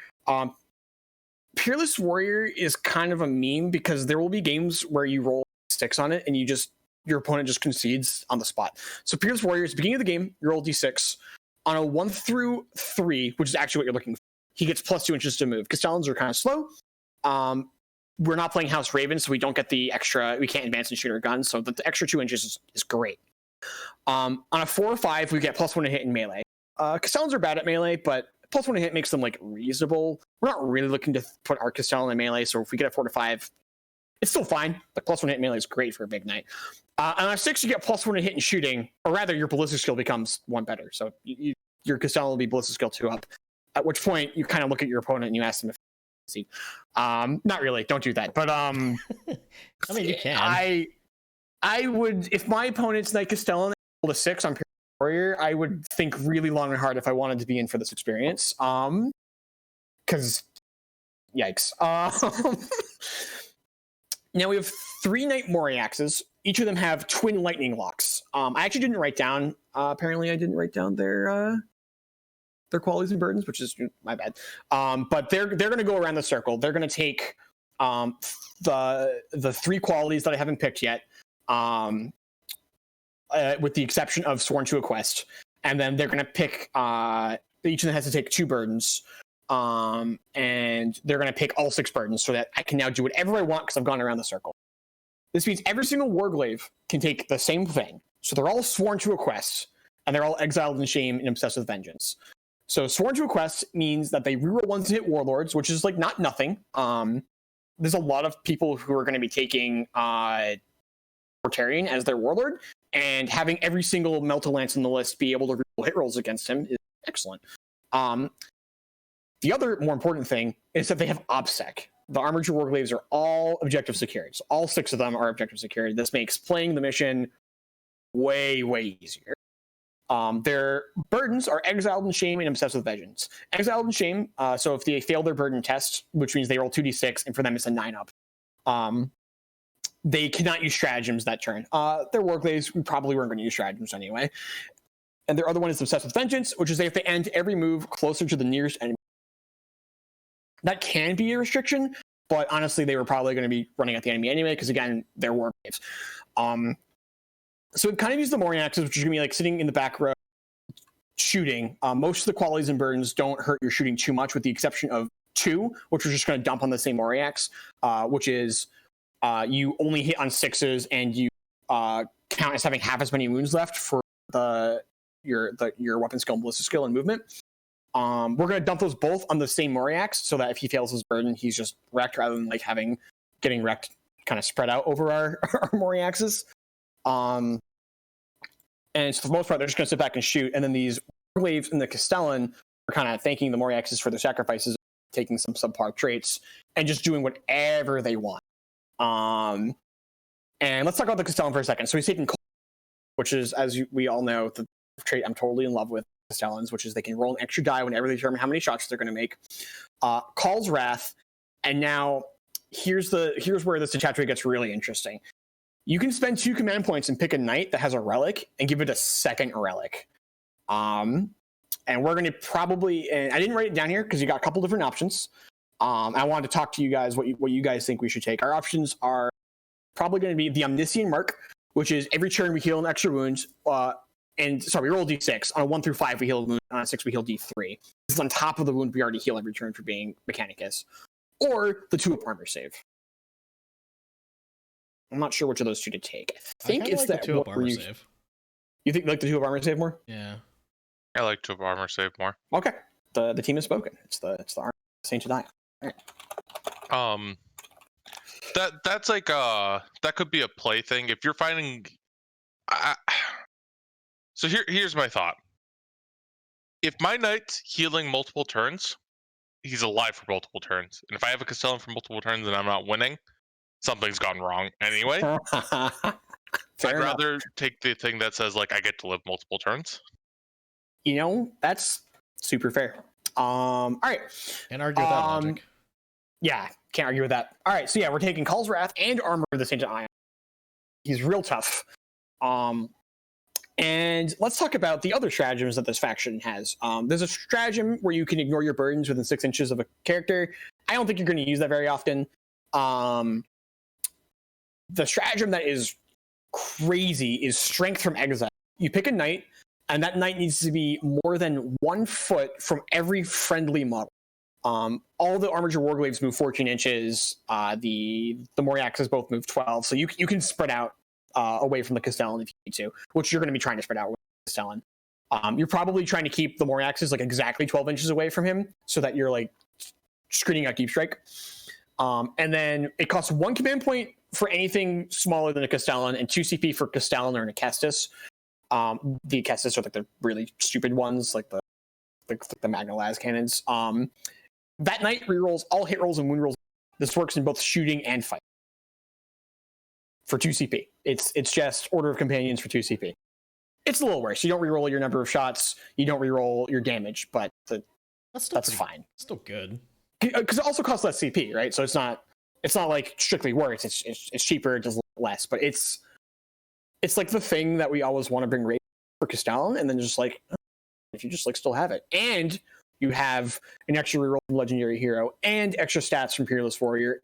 Peerless Warrior is kind of a meme because there will be games where you roll 6 on it and your opponent just concedes on the spot. So Peerless Warrior is the beginning of the game, you roll d6 on a 1 through 3, which is actually what you're looking for. He gets plus 2 inches to move. Castellans are kind of slow. We're not playing House Raven, so we don't get the extra. We can't advance and shoot our guns, so the extra 2 inches is great. On a 4 or 5, we get plus 1 to hit in melee. Castellans are bad at melee, but plus 1 to hit makes them like reasonable. We're not really looking to put our Castellan in melee, so if we get a 4 to 5, it's still fine. But plus 1 to hit in melee is great for a big knight. On a 6, you get plus 1 to hit in shooting, or rather, your ballistic skill becomes 1 better. So your Castellan will be ballistic skill 2 up. At which point, you kind of look at your opponent and you ask them if. Not really. Don't do that. But I mean, you can. I would, if my opponent's Knight Castellan rolled a 6 on Pure Warrior, I would think really long and hard if I wanted to be in for this experience. Because yikes. Now we have 3 Knight Moriaxes. Each of them have twin lightning locks. I actually didn't write down. Apparently, I didn't write down their qualities and burdens, which is my bad. But they're going to go around the circle. They're going to take the 3 qualities that I haven't picked yet, with the exception of Sworn to a Quest, and then they're going to pick. Each of them has to take 2 burdens, and they're going to pick all 6 burdens, so that I can now do whatever I want because I've gone around the circle. This means every single Warglaive can take the same thing. So they're all sworn to a quest, and they're all exiled in shame and obsessed with vengeance. So sworn to a quest means that they reroll 1 to hit warlords, which is like not nothing. There's a lot of people who are going to be taking Mortarion as their warlord, and having every single Melta-Lance in the list be able to reroll hit rolls against him is excellent. The other more important thing is that they have OBSEC. The Armiger Warglaives are all objective secured. So all 6 of them are objective secured. This makes playing the mission way, way easier. Their burdens are Exiled and Shame and Obsessed with Vengeance. Exiled and Shame, so if they fail their burden test, which means they roll 2d6, and for them it's a 9-up, they cannot use stratagems that turn. Their Warglaives, we probably weren't going to use stratagems anyway. And their other one is Obsessed with Vengeance, which is if they end every move closer to the nearest enemy. That can be a restriction, but honestly, they were probably going to be running at the enemy anyway, because again, they're Warglaives. So we've kind of used the Mooring Axes, which is going to be like sitting in the back row shooting. Most of the qualities and burdens don't hurt your shooting too much, with the exception of 2, which we're just going to dump on the same Mooring Axe, which is you only hit on 6s and you count as having half as many wounds left for your weapon skill, ballistic skill, and movement. We're going to dump those both on the same Mooring Axe, so that if he fails his burden, he's just wrecked, rather than like getting wrecked kind of spread out over our Mooring Axes. And so for the most part, they're just going to sit back and shoot. And then these Warglaives and the Castellan are kind of thanking the Mooring Axes for their sacrifices, taking some subpar traits, and just doing whatever they want. And let's talk about the Castellan for a second. So he's taking Cold, which is, we all know, the trait I'm totally in love with Castellans, which is they can roll an extra die whenever they determine how many shots they're going to make. Call's Wrath, and now here's where this attach rate gets really interesting. You can spend 2 command points and pick a knight that has a relic and give it a second relic. And we're going to probably, and I didn't write it down here because you got a couple different options. I wanted to talk to you guys what you guys think we should take. Our options are probably going to be the Omniscient Mark, which is every turn we heal an extra wound. We roll a d6. On a 1 through 5, we heal a wound. On a 6, we heal d3. This is on top of the wound we already heal every turn for being Mechanicus. Or the 2-up armor save. I'm not sure which of those two to take. I think it's like the 2-up armor save. You think like the 2-up armor save more? Yeah. I like 2-up armor save more. Okay. The team has spoken. It's the armor Saint Jedi. All right. That's like that could be a play thing. If you're finding so here's my thought. If my knight's healing multiple turns, he's alive for multiple turns. And if I have a Castellan for multiple turns and I'm not winning, something's gone wrong anyway. I'd rather take the thing that says, like, I get to live multiple turns. You know, that's super fair. All right. Can't argue with that logic. Yeah, can't argue with that. All right, so yeah, we're taking Call's Wrath and Armor of the Saint Ion. He's real tough. And let's talk about the other stratagems that this faction has. There's a stratagem where you can ignore your burdens within 6 inches of a character. I don't think you're going to use that very often. The stratagem that is crazy is Strength from Exile. You pick a knight, and that knight needs to be more than 1 foot from every friendly model. All the Armored Warglaives move 14 inches. The Mooring Axes both move 12, so you can spread out away from the Castellan if you need to, which you're going to be trying to spread out with the Castellan. You're probably trying to keep the Mooring Axes like exactly 12 inches away from him, so that you're like screening out Deep Strike. And then it costs 1 command point for anything smaller than a Castellan, and 2 CP for Castellan or an Acestus. The Acestus are like the really stupid ones, like the Magna Las cannons. That knight rerolls all hit rolls and wound rolls. This works in both shooting and fight for 2 CP. It's just Order of Companions for 2 CP. It's a little worse. You don't reroll your number of shots. You don't reroll your damage, but that's fine. Still good. Because it also costs less CP, right? So it's not like strictly worse. It's cheaper, it does less, but it's like the thing that we always want to bring rate for Castellan, and then just like if you just like still have it, and you have an extra reroll from Legendary Hero, and extra stats from Peerless Warrior,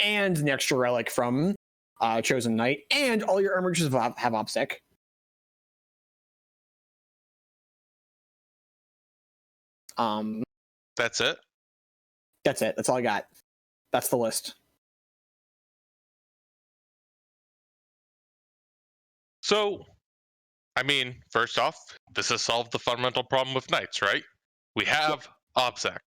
and an extra relic from Chosen Knight, and all your armors have OBSEC. That's it. That's it. That's all I got. That's the list. So, I mean, first off, this has solved the fundamental problem with knights, right? We have OBSEC.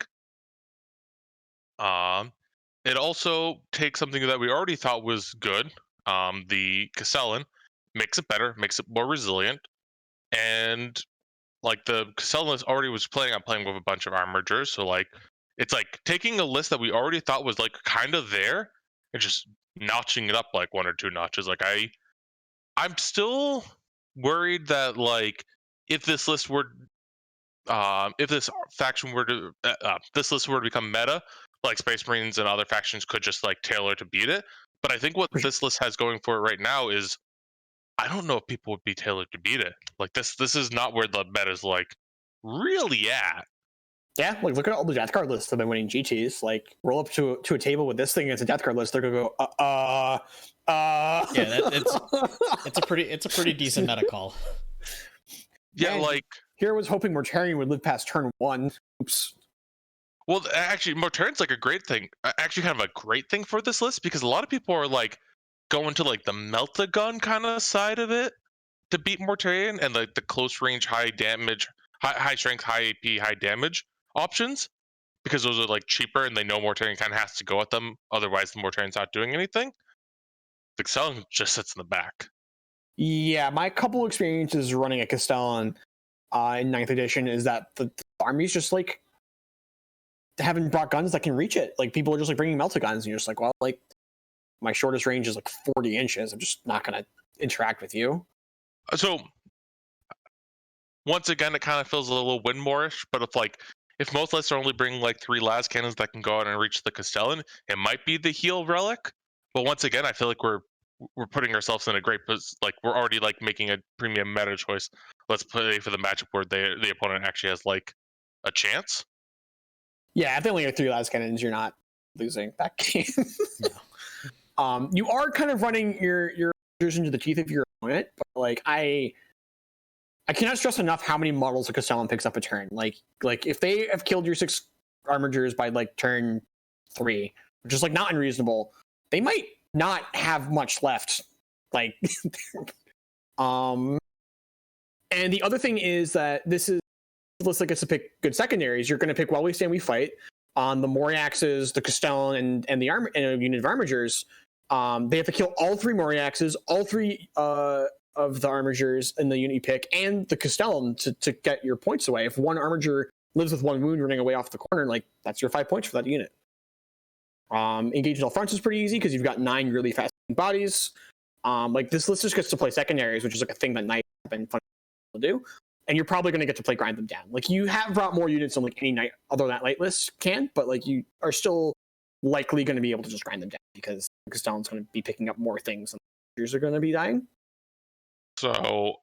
It also takes something that we already thought was good, the Castellan, makes it better, makes it more resilient, and like the Castellan already was playing with a bunch of armigers, so like it's like taking a list that we already thought was like kind of there and just notching it up like 1 or 2 notches. Like I'm still worried that like if this list were, if this faction were to, this list were to become meta, like Space Marines and other factions could just like tailor to beat it. But I think what this list has going for it right now is, I don't know if people would be tailored to beat it. Like this is not where the meta's like really at. Yeah, like look at all the death card lists that have been winning GTs. Like roll up to a table with this thing as a death card list, they're gonna go, Yeah, it's a pretty decent meta call. Yeah, Man, like here I was hoping Mortarion would live past turn 1. Oops. Well, actually, Mortarian's like a great thing. Actually, kind of a great thing for this list because a lot of people are like going to like the melt-a-gun kind of side of it to beat Mortarion, and like the close range, high damage, high strength, high AP, high damage options, because those are like cheaper and they know Mortarion kind of has to go at them. Otherwise, the Mortarion's not doing anything. The Castellan just sits in the back. Yeah, my couple experiences running a Castellan in 9th edition is that the army's just like haven't brought guns that can reach it. Like people are just like bringing melta guns, and you're just like, well, like my shortest range is like 40 inches. I'm just not gonna interact with you. So once again, it kind of feels a little Winmore-ish, but if most lists are only bringing like 3 las cannons that can go out and reach the Castellan, it might be the heal relic. But once again, I feel like we're putting ourselves in a great position. Like we're already like making a premium meta choice. Let's play for the matchup where the opponent actually has like a chance. Yeah, if they only have 3 las cannons, you're not losing that game. No. You are kind of running your into the teeth of your opponent, but like I cannot stress enough how many models a Castellan picks up a turn. Like if they have killed your 6 armigers by like turn 3, which is like not unreasonable, they might not have much left. Like and the other thing is that this is looks like it's to pick good secondaries. You're going to pick While We Stand We Fight on the Moriaxes, the Castellan, and the armor and a unit of armigers. They have to kill all 3 Moriaxes, all 3 of the armigers in the unit you pick, and the Castellan to get your points away. If one armiger lives with 1 wound running away off the corner, like that's your 5 points for that unit. Engaging all fronts is pretty easy because you've got 9 really fast bodies. Like this list just gets to play secondaries, which is like a thing that Knights have been fun to do. And you're probably going to get to play grind them down. Like you have brought more units than like any Knight other than light list can, but like you are still likely going to be able to just grind them down because Castellan's going to be picking up more things and yours are going to be dying. So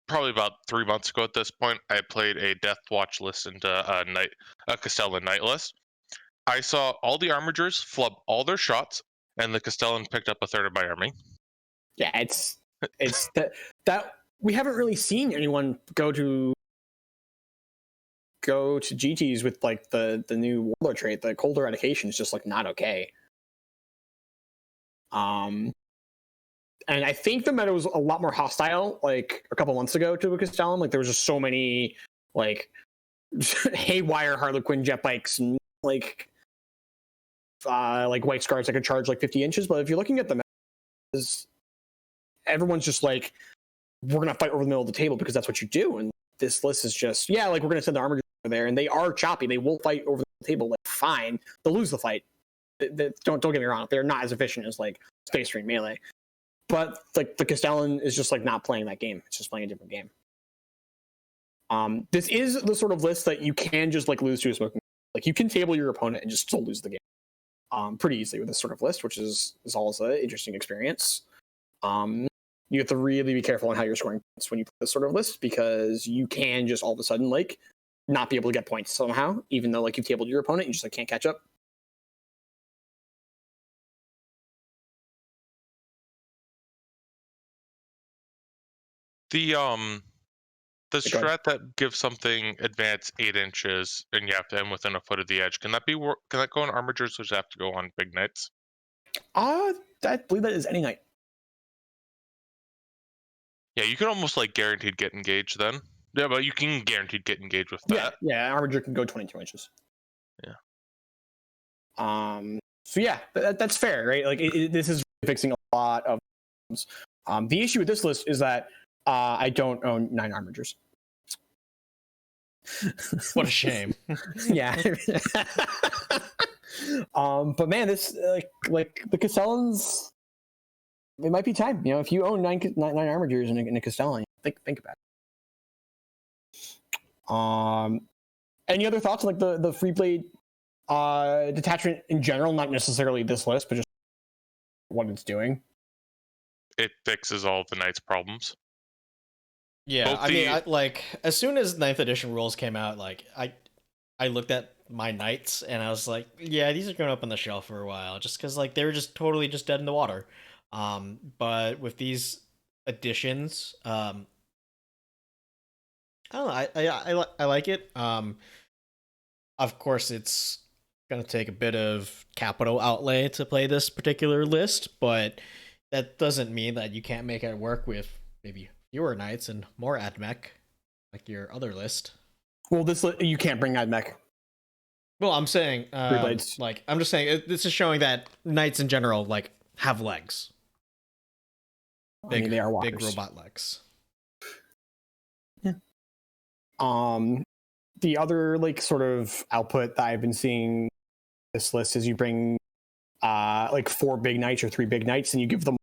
probably about 3 months ago at this point, I played a Death Watch list into a Castellan Knight list. I saw all the armigers flub all their shots, and the Castellan picked up a third of my army. Yeah, it's that we haven't really seen anyone go to GTs with like the new Warlord trait. The cold eradication is just like not okay. And I think the meta was a lot more hostile like a couple months ago to a Castellan. Like there was just so many like haywire Harlequin jet bikes and like white scars that could charge like 50 inches. But if you're looking at the meta, everyone's just like, we're gonna fight over the middle of the table because that's what you do. And this list is just, yeah, like we're gonna send the armor over there, and they are choppy. They will fight over the table. Like fine, they'll lose the fight. Don't get me wrong. They're not as efficient as like Space Marine melee. But like the Castellan is just like not playing that game. It's just playing a different game. This is the sort of list that you can just like lose to a smoking. Like you can table your opponent and just still lose the game pretty easily with this sort of list, which is also an interesting experience. You have to really be careful on how you're scoring points when you play this sort of list because you can just all of a sudden like not be able to get points somehow, even though like you've tabled your opponent, you just like can't catch up. The strat that gives something advanced 8 inches and you have to end within a foot of the edge, can that go on armigers, or does it have to go on big knights? I believe that is any knight. Yeah, you can almost like guaranteed get engaged then. Yeah, but you can guaranteed get engaged with that. Yeah, armiger can go 22 inches. Yeah. So yeah, that's fair, right? Like this is fixing a lot of problems. The issue with this list is that I don't own 9 armigers. What a shame. Yeah. But man, this like the Castellans, it might be time. You know, if you own nine armigers in a Castellan, think about it. Any other thoughts on like the free blade detachment in general? Not necessarily this list, but just what it's doing. It fixes all of the Knight's problems. Yeah, I mean, like as soon as 9th edition rules came out, like I looked at my Knights and I was like, yeah, these are going up on the shelf for a while, just because like they were just totally just dead in the water. But with these additions, I don't know, I like it. Of course, it's gonna take a bit of capital outlay to play this particular list, but that doesn't mean that you can't make it work with maybe fewer Knights and more AdMech, like your other list. Well, you can't bring AdMech. Well, I'm saying, like, I'm just saying, this is showing that Knights in general, like, have legs. Big, they are big robot legs. Yeah. The other, like, sort of output that I've been seeing this list is you bring, like, 4 big Knights or 3 big Knights, and you give them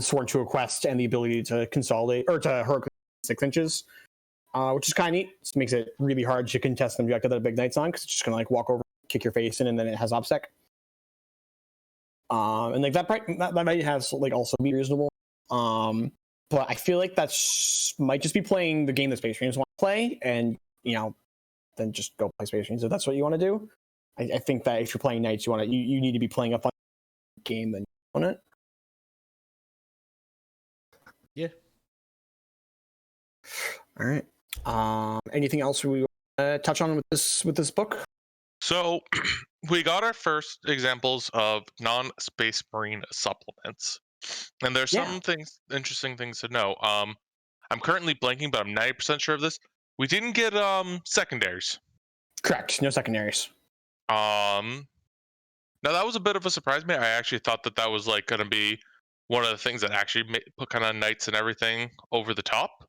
Sworn to a Quest and the ability to consolidate, or to hurl 6 inches. Which is kind of neat. It makes it really hard to contest the objective that a big Knight's on, because it's just gonna like walk over, kick your face in, and then it has OBSEC. And like that might have like also be reasonable. But I feel like might just be playing the game that Space Marines want to play, and then just go play Space Marines if that's what you want to do. I think that if you're playing Knights, you need to be playing a fun game than you want it. Yeah. All right. Anything else we want to touch on with this book? So we got our first examples of non-Space Marine supplements, and there's some interesting things to know. I'm currently blanking, but I'm 90% sure of this. We didn't get secondaries. Correct. No secondaries. Now that was a bit of a surprise to me. I actually thought that was like going to be one of the things that actually put kind of Knights and everything over the top.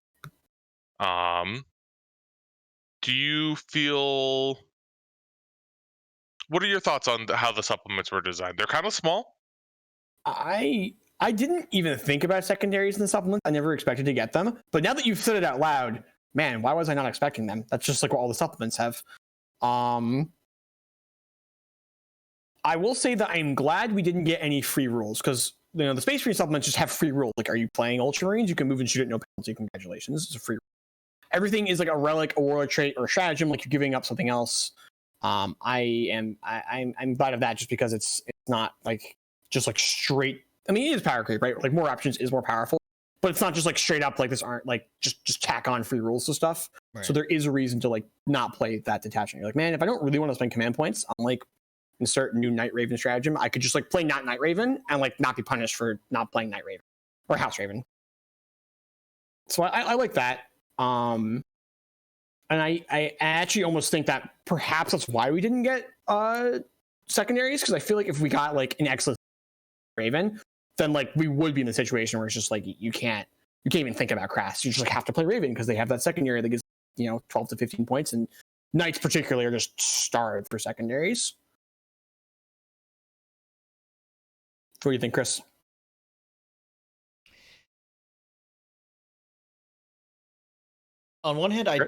Do you feel? What are your thoughts on how the supplements were designed? They're kind of small. I didn't even think about secondaries in the supplements. I never expected to get them. But now that you've said it out loud, man, why was I not expecting them? That's just like what all the supplements have. I will say that I'm glad we didn't get any free rules, because the Space Marine supplements just have free rules. Like, are you playing Ultramarines? You can move and shoot at no penalty. Congratulations, it's a free rule. Everything is like a relic, a warlord trait, or a stratagem. Like, you're giving up something else. I'm glad of that, just because it's not like just like straight. I mean, it is power creep, right? Like, more options is more powerful, but it's not just like straight up like this. Aren't like just tack on free rules to stuff. Right. So there is a reason to like not play that detachment. You're like, man, if I don't really want to spend command points on like insert new Night Raven stratagem, I could just like play not Night Raven and like not be punished for not playing Night Raven or House Raven. So I like that. And I actually almost think that perhaps that's why we didn't get secondaries, because I feel like if we got like an excellent Raven, then like we would be in the situation where it's just like you can't even think about Crass. You just like have to play Raven because they have that secondary that gives 12 to 15 points, and Knights particularly are just starved for secondaries. What do you think, Chris? On one hand, I'm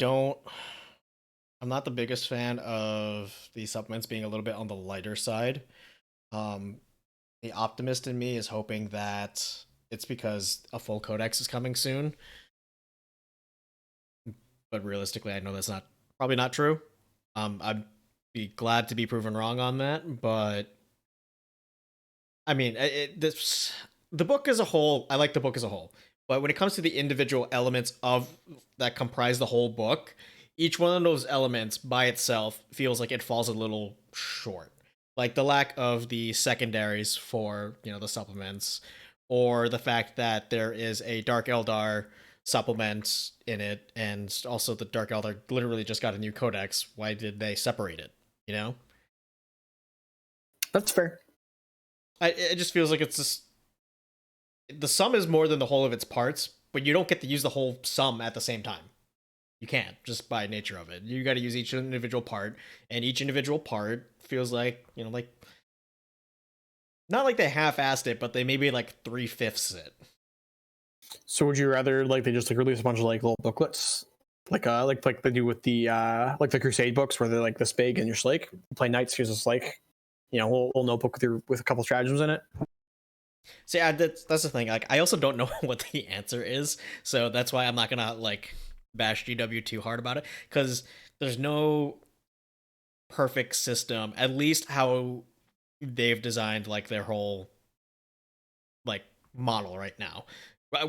not the biggest fan of these supplements being a little bit on the lighter side. The optimist in me is hoping that it's because a full codex is coming soon. But realistically, I know that's probably not true. I'd be glad to be proven wrong on that, but I mean, the book as a whole, I like the book as a whole. But when it comes to the individual elements that comprise the whole book, each one of those elements by itself feels like it falls a little short. Like the lack of the secondaries for, the supplements, or the fact that there is a Dark Eldar supplement in it, and also the Dark Eldar literally just got a new codex. Why did they separate it? That's fair. It just feels like it's just the sum is more than the whole of its parts, but you don't get to use the whole sum at the same time. You can't, just by nature of it. You got to use each individual part, and each individual part feels like, like not like they half-assed it, but they maybe like 3/5 it. So would you rather like they just like release a bunch of like little booklets like they do with the like the Crusade books where they're like this big and you're just like play knights. Here's this like little notebook with a couple stratagems in it. See, that's the thing. Like, I also don't know what the answer is, so that's why I'm not gonna like bash GW too hard about it, because there's no perfect system. At least how they've designed like their whole like model right now.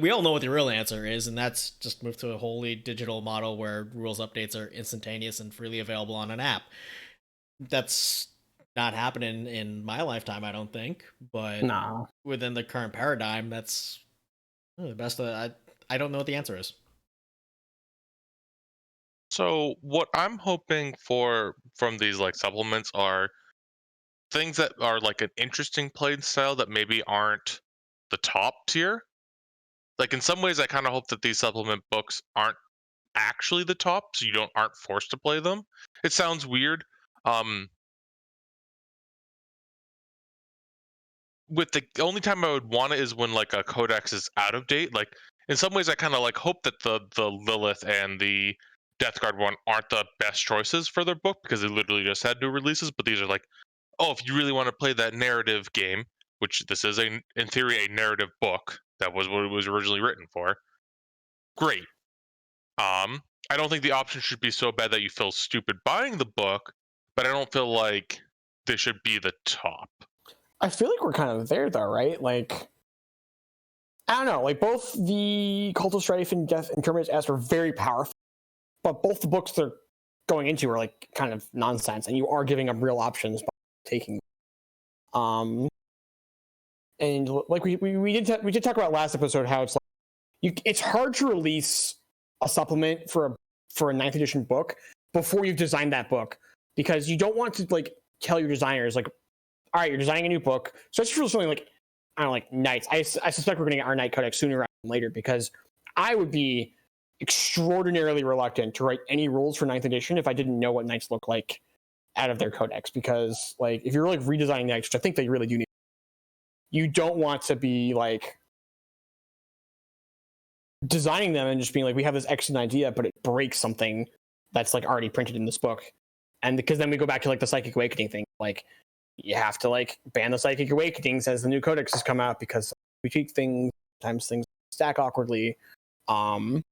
We all know what the real answer is, and that's just move to a wholly digital model where rules updates are instantaneous and freely available on an app. That's not happening in my lifetime, I don't think. But No. within the current paradigm, that's the best. I don't know what the answer is. So what I'm hoping for from these like supplements are things that are like an interesting playing style that maybe aren't the top tier. Like in some ways, I kind of hope that these supplement books aren't actually the top, so you aren't forced to play them. It sounds weird. Um, with the only time I would want it is when like a codex is out of date. Like in some ways, I kind of like hope that the Lilith and the Death Guard one aren't the best choices for their book because they literally just had new releases. But these are like, oh, if you really want to play that narrative game, which this is in theory a narrative book, that was what it was originally written for. Great. I don't think the option should be so bad that you feel stupid buying the book, but I don't feel like this should be the top. I feel like we're kind of there though, right? Like, I don't know. Like both the Cult of Strife and Death and Terminator's S are very powerful, but both the books they're going into are like kind of nonsense, and you are giving them real options by taking. And like we did talk about last episode how it's like it's hard to release a supplement for a 9th edition book before you've designed that book, because you don't want to like tell your designers like, all right, you're designing a new book, so it's really something like, I don't know, like Knights. I suspect we're going to get our Knight Codex sooner rather than later, because I would be extraordinarily reluctant to write any rules for 9th edition if I didn't know what Knights look like out of their codex, because like if you're like redesigning Knights, which I think they really do need, you don't want to be like designing them and just being like, we have this excellent idea, but it breaks something that's like already printed in this book. And because then we go back to like the Psychic Awakening thing, like you have to like ban the Psychic Awakenings as the new codex has come out, because we tweak things, sometimes things stack awkwardly. So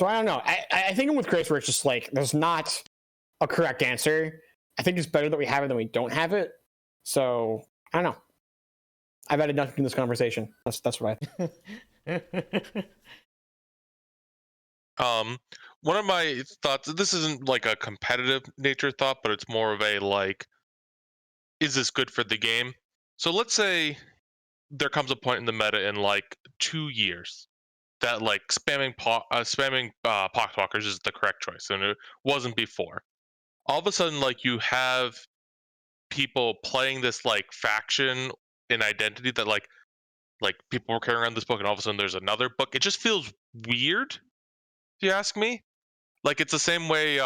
I don't know. I think I'm with Chris where it's just like there's not a correct answer. I think it's better that we have it than we don't have it. So I don't know. I've added nothing to this conversation. That's what I think. One of my thoughts, this isn't like a competitive nature thought, but it's more of a like, is this good for the game? So let's say there comes a point in the meta in like 2 years that like spamming poxwalkers is the correct choice, and it wasn't before. All of a sudden, like you have people playing this like faction in identity that like people were carrying around this book, and all of a sudden there's another book. It just feels weird, if you ask me. Like it's the same way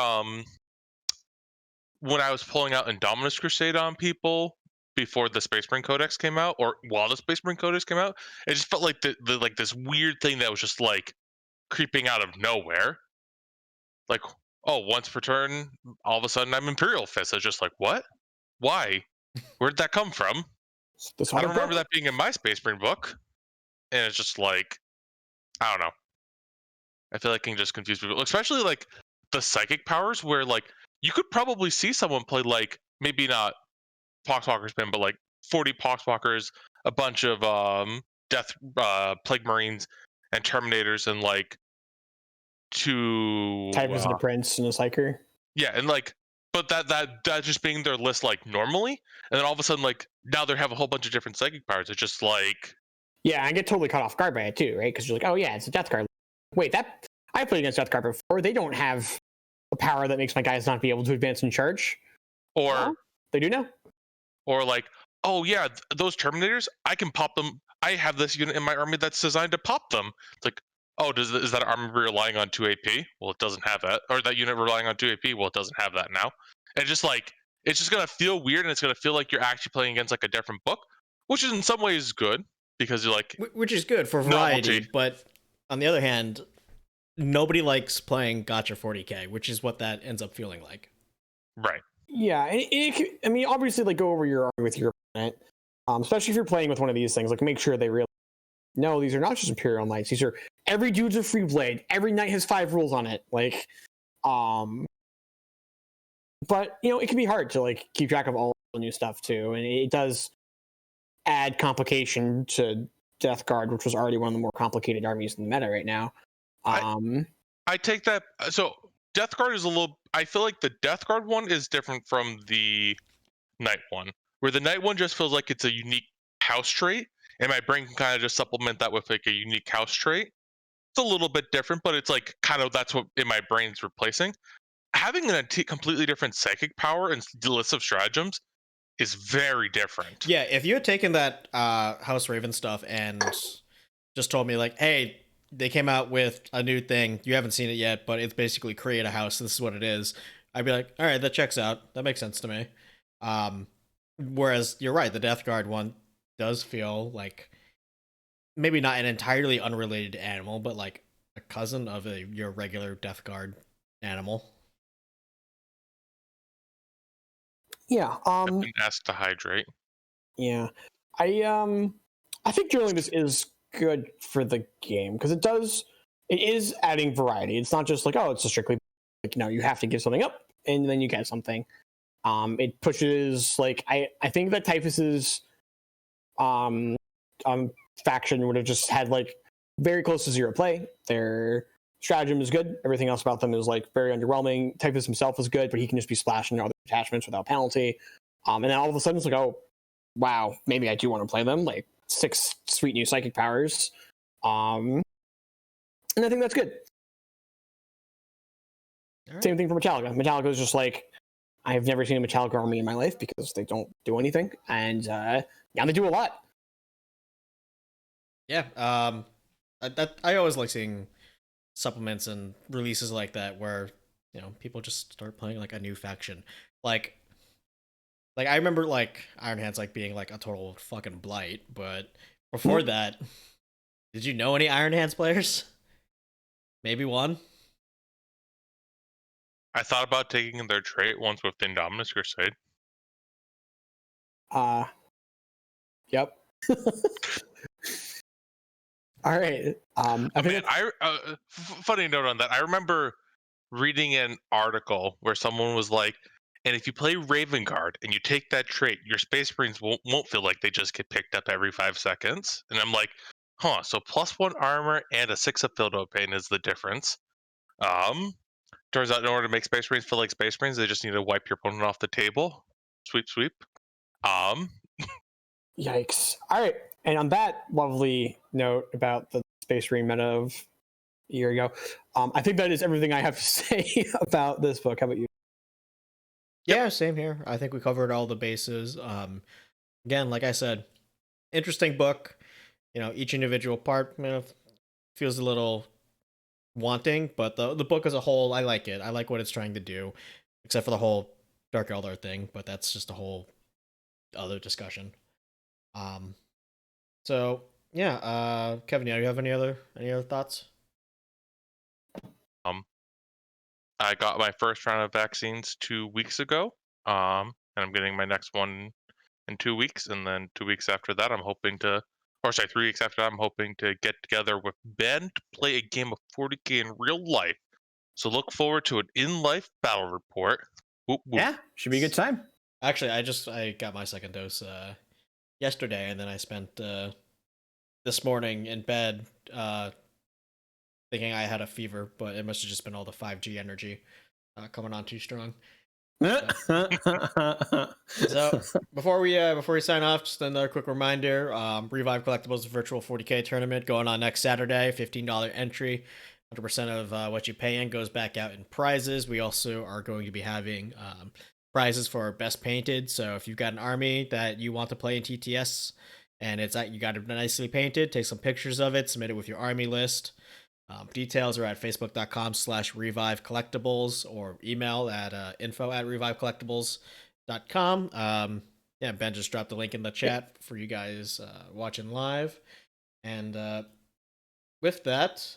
when I was pulling out Indominus Crusade on people before the Space Marine Codex came out, or while the Space Marine Codex came out, it just felt like the like this weird thing that was just like creeping out of nowhere. Like, oh, once per turn, all of a sudden I'm Imperial Fist. I was just like, what? Why? Where'd that come from? I don't remember that being in my Space Marine book. And it's just like, I don't know. I feel like it can just confuse people, especially like the psychic powers, where like you could probably see someone play like maybe not Poxwalker spin, but like 40 Poxwalkers, a bunch of Death Plague Marines and Terminators, and like two Tyrants and a Prince and a Psyker. Yeah, and like, but that just being their list like normally, and then all of a sudden like now they have a whole bunch of different psychic powers. It's just like, yeah, I get totally caught off guard by it too, right? Because you're like, oh yeah, it's a Death Guard. Wait, that I played against Death Guard before. They don't have a power that makes my guys not be able to advance and charge. or well, they do now. Or like, oh yeah, those Terminators, I can pop them. I have this unit in my army that's designed to pop them. It's like, oh, is that army relying on 2 AP? Well, it doesn't have that. Or that unit relying on 2 AP? Well, it doesn't have that now. And just like, it's just gonna feel weird, and it's gonna feel like you're actually playing against like a different book, which is in some ways good because you're like, which is good for variety. Novelty. But on the other hand, nobody likes playing Gacha 40k, which is what that ends up feeling like. Right. Yeah, I mean, obviously, like, go over your army with your opponent, especially if you're playing with one of these things. Like, make sure they really no, these are not just Imperial Knights. These are every dude's a free blade. Every knight has 5 rules on it. Like, but it can be hard to like keep track of all the new stuff too, and it does add complication to Death Guard, which was already one of the more complicated armies in the meta right now. I take that. So Death Guard is a little. I feel like the Death Guard one is different from the Knight one, where the Knight one just feels like it's a unique house trait, and my brain can kind of just supplement that with like a unique house trait. It's a little bit different, but it's like kind of that's what in my brain's replacing. Having a completely different psychic power and list of stratagems is very different. Yeah, if you had taken that House Raven stuff and just told me like, hey, they came out with a new thing, you haven't seen it yet, but it's basically create a house, this is what it is, I'd be like, all right, that checks out, that makes sense to me. Whereas you're right, the Death Guard one does feel like maybe not an entirely unrelated animal, but like a cousin of your regular Death Guard animal. Yeah. I've been asked to hydrate. Yeah. I think generally this is good for the game because it is adding variety. It's not just like, oh, it's a strictly like, no, you have to give something up and then you get something. It pushes like I think that Typhus's faction would have just had like very close to 0 play. Their stratagem is good. Everything else about them is like very underwhelming. Typhus himself is good, but he can just be splashed into other attachments without penalty. And then all of a sudden it's like, oh wow, maybe I do want to play them. Like 6 sweet new psychic powers. And I think that's good. Right. Same thing for Metallica. Metallica is just like, I've never seen a Metallica army in my life because they don't do anything. And now they do a lot. Yeah. I always like seeing supplements and releases like that where, people just start playing like a new faction. Like I remember like Iron Hands like being like a total fucking blight, but before that, did you know any Iron Hands players? Maybe one? I thought about taking their trait once with Indominus Crusade. Yep. All right. Funny note on that. I remember reading an article where someone was like, and if you play Raven Guard and you take that trait, your Space Marines won't feel like they just get picked up every 5 seconds. And I'm like, huh, so +1 armor and a 6 of Field Pain is the difference. Turns out in order to make Space Marines feel like Space Marines, they just need to wipe your opponent off the table. Sweep. Yikes. All right. And on that lovely note about the Space Marine meta of a year ago, I think that is everything I have to say about this book. How about you? Yeah, same here. I think we covered all the bases. Again, like I said, interesting book. Each individual part feels a little wanting, but the book as a whole, I like it. I like what it's trying to do, except for the whole Dark Eldar thing, but that's just a whole other discussion. So yeah, Kevin, do you have any other thoughts? I got my first round of vaccines 2 weeks ago. And I'm getting my next one in 2 weeks, and then 2 weeks after that, 3 weeks after that, I'm hoping to get together with Ben to play a game of 40k in real life. So look forward to an in-life battle report. Whoop, whoop. Yeah, should be a good time. Actually, I got my second dose yesterday, and then I spent this morning in bed thinking I had a fever, but it must have just been all the 5G energy coming on too strong. So before we sign off, just another quick reminder: Revive Collectibles virtual 40k tournament going on next Saturday. $15 entry, 100% of what you pay in goes back out in prizes. We also are going to be having prizes for best painted. So if you've got an army that you want to play in TTS and you got it nicely painted, take some pictures of it, submit it with your army list. Details are at facebook.com/revive collectibles or email at info@revivecollectibles.com. Yeah, Ben just dropped the link in the chat for you guys watching live. And with that,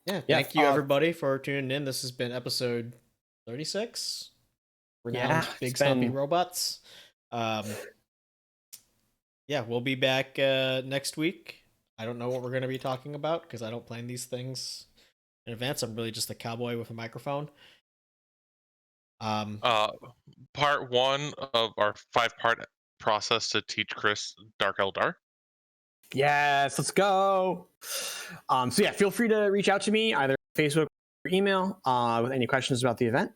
Yeah, thank you everybody for tuning in. This has been episode 36. Renowned Big Stompy Robots. Yeah, we'll be back next week. I don't know what we're going to be talking about because I don't plan these things in advance. I'm really just a cowboy with a microphone. Part 1 of our 5-part process to teach Chris Dark Eldar. Yes, let's go. So yeah, feel free to reach out to me either Facebook or email with any questions about the event.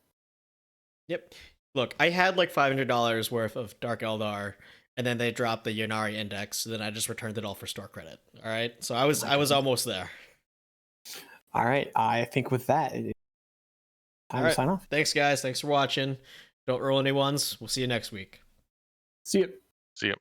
Yep. Look, I had like $500 worth of Dark Eldar, and then they dropped the Yonari index, so then I just returned it all for store credit. All right, so I was almost there. All right, I think with that, time to sign off. Thanks, guys. Thanks for watching. Don't roll any ones. We'll see you next week. See you. See you.